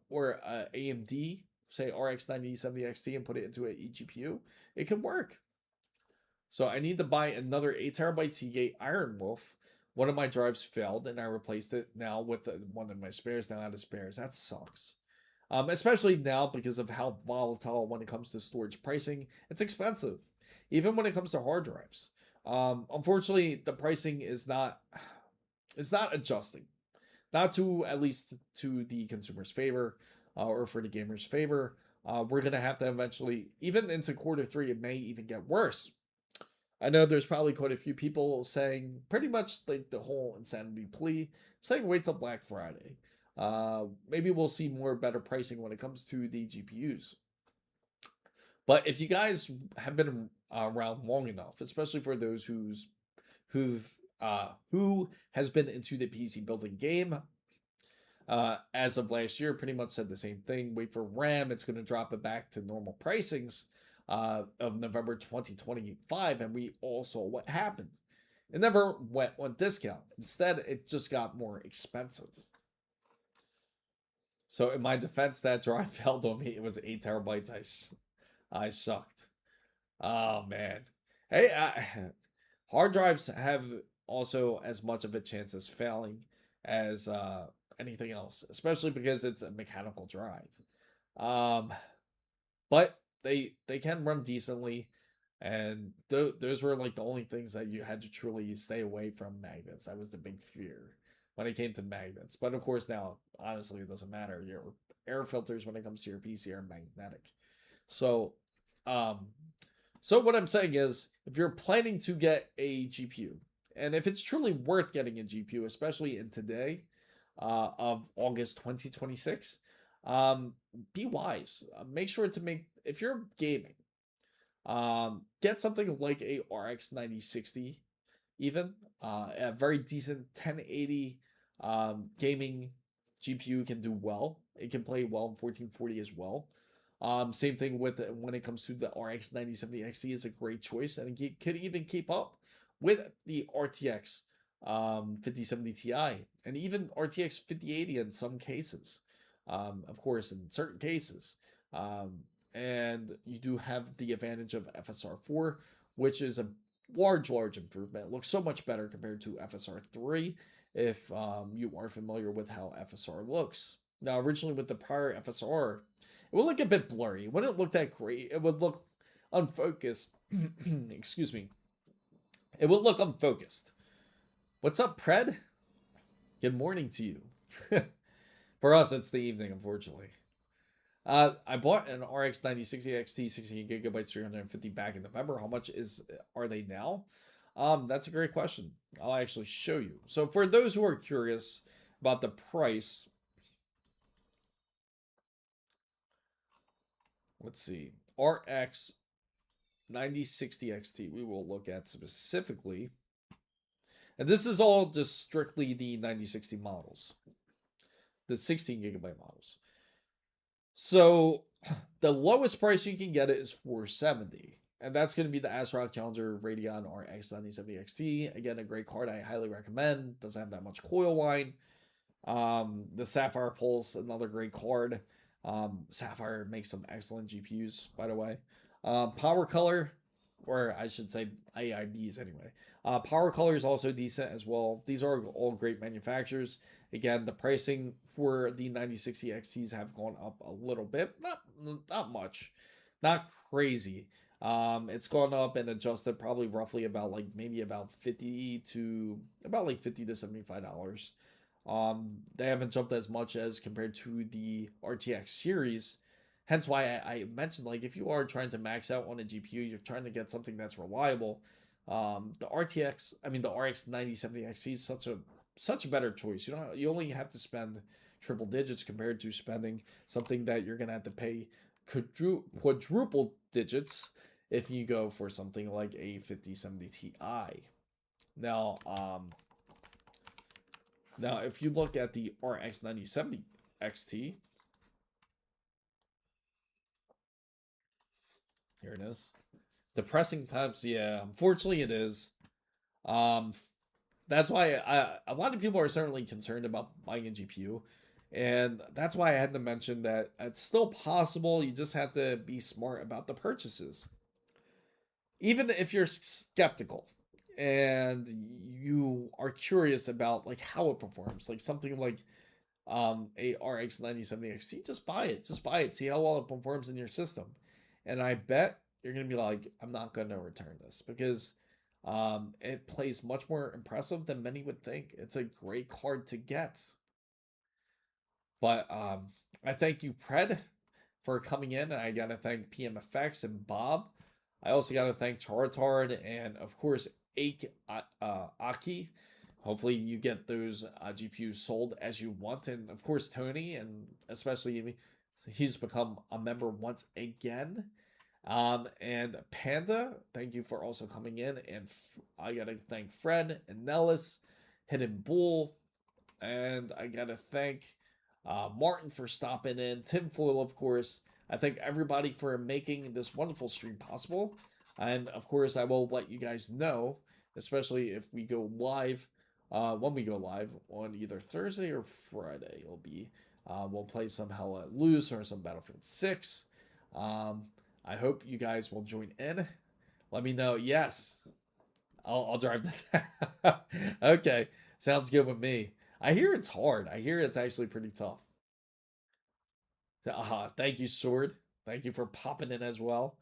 or AMD, say RX 9070 XT, and put it into an eGPU, it can work. So I need to buy another 8 TB Seagate Iron Wolf. One of my drives failed, and I replaced it now with one of my spares. Now out of spares. That sucks. Especially now because of how volatile when it comes to storage pricing. It's expensive, even when it comes to hard drives. Unfortunately, the pricing is not adjusting, not to at least to the consumer's favor or for the gamer's favor. We're gonna have to eventually, even into Q3, it may even get worse. I know there's probably quite a few people saying pretty much like the whole insanity plea, saying wait till Black Friday. Maybe we'll see more better pricing when it comes to the GPUs. But if you guys have been around long enough, especially for those who has been into the PC building game, as of last year, pretty much said the same thing. Wait for RAM; it's going to drop it back to normal pricings of November 2025, and we all saw what happened. It never went on discount. Instead, it just got more expensive. So in my defense, that drive failed on me. It was 8 TB. I sucked. Oh man. Hey, hard drives have also as much of a chance as failing as anything else, especially because it's a mechanical drive. But they can run decently, and those were like the only things that you had to truly stay away from magnets. That was the big fear when it came to magnets. But of course now, honestly, it doesn't matter. Your air filters when it comes to your PC are magnetic. So, so what I'm saying is, if you're planning to get a GPU, and if it's truly worth getting a GPU, especially in today of August 2026, be wise. Make sure to make, if you're gaming, get something like a RX 9060, even a very decent 1080 gaming GPU can do well. It can play well in 1440 as well. Same thing with when it comes to the RX 9070 XT is a great choice, and it could even keep up with the RTX 5070 Ti and even RTX 5080 in some cases. Of course, in certain cases. And you do have the advantage of FSR4, which is a large improvement. It looks so much better compared to FSR3 if you are familiar with how FSR looks. Now, originally with the prior FSR, it would look a bit blurry. It wouldn't look that great. It would look unfocused. Excuse me. It would look unfocused. What's up, Pred? Good morning to you. For us, it's the evening, unfortunately. I bought an RX 9060 XT 16 gigabytes 350 back in November. How much are they now? That's a great question. I'll actually show you. So for those who are curious about the price, let's see. RX 9060 XT we will look at specifically. And this is all just strictly the 9060 models. The 16 gigabyte models. So the lowest price you can get it is $470. And that's going to be the ASRock Challenger Radeon RX 9070 XT. Again, a great card I highly recommend. Doesn't have that much coil whine. The Sapphire Pulse, another great card. Sapphire makes some excellent GPUs, by the way. Power Color, or I should say AIBs anyway. Power Color is also decent as well. These are all great manufacturers. Again, the pricing for the 9060 XTs have gone up a little bit, not much, not crazy. It's gone up and adjusted probably roughly about like maybe about 50 to $75. They haven't jumped as much as compared to the RTX series. Hence why I mentioned, like, if you are trying to max out on a GPU, you're trying to get something that's reliable. The RX 9070 XT is such a better choice. You only have to spend triple digits compared to spending something that you're gonna have to pay quadruple digits if you go for something like a 5070 Ti. Now, if you look at the RX 9070 XT, here it is. Depressing times, yeah. Unfortunately, it is. That's why a lot of people are certainly concerned about buying a GPU, and that's why I had to mention that it's still possible. You just have to be smart about the purchases. Even if you're skeptical and you are curious about like how it performs, like something like a RX 9070 XT, just buy it, see how well it performs in your system, and I bet you're gonna be like, I'm not gonna return this because it plays much more impressive than many would think. It's a great card to get. But I thank you, Pred, for coming in, and I gotta thank PMFX and Bob. I also gotta thank Charizard and of course Aki. Hopefully you get those GPUs sold as you want, and of course Tony, and especially he's become a member once again. And Panda, thank you for also coming in, and I gotta thank Fred and Nellis, Hidden Bull, and I gotta thank Martin for stopping in, Tim Foyle, of course. I thank everybody for making this wonderful stream possible, and of course I will let you guys know, especially if we go live, when we go live on either Thursday or Friday. It'll be we'll play some Hell Let Loose or some Battlefield 6. I hope you guys will join in. Let me know. Yes, I'll drive the. Okay, sounds good with me. I hear it's hard. I hear it's actually pretty tough. Thank you, Sword. Thank you for popping in as well.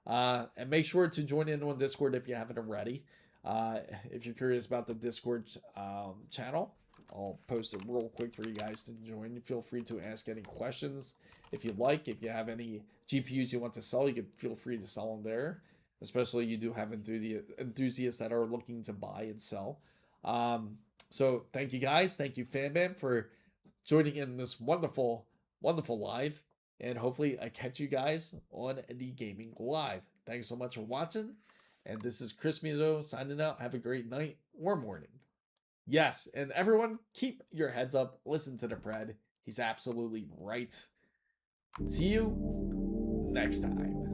And make sure to join in on Discord if you haven't already. If you're curious about the Discord channel, I'll post it real quick for you guys to join. Feel free to ask any questions if you like. If you have any GPUs you want to sell, you can feel free to sell them there. Especially you do have enthusiasts that are looking to buy and sell. So thank you guys. Thank you, FanBam, for joining in this wonderful live. And hopefully I catch you guys on the gaming live. Thanks so much for watching. And this is Chris Muzo signing out. Have a great night or morning. Yes, and everyone, keep your heads up. Listen to the Pred. He's absolutely right. See you next time.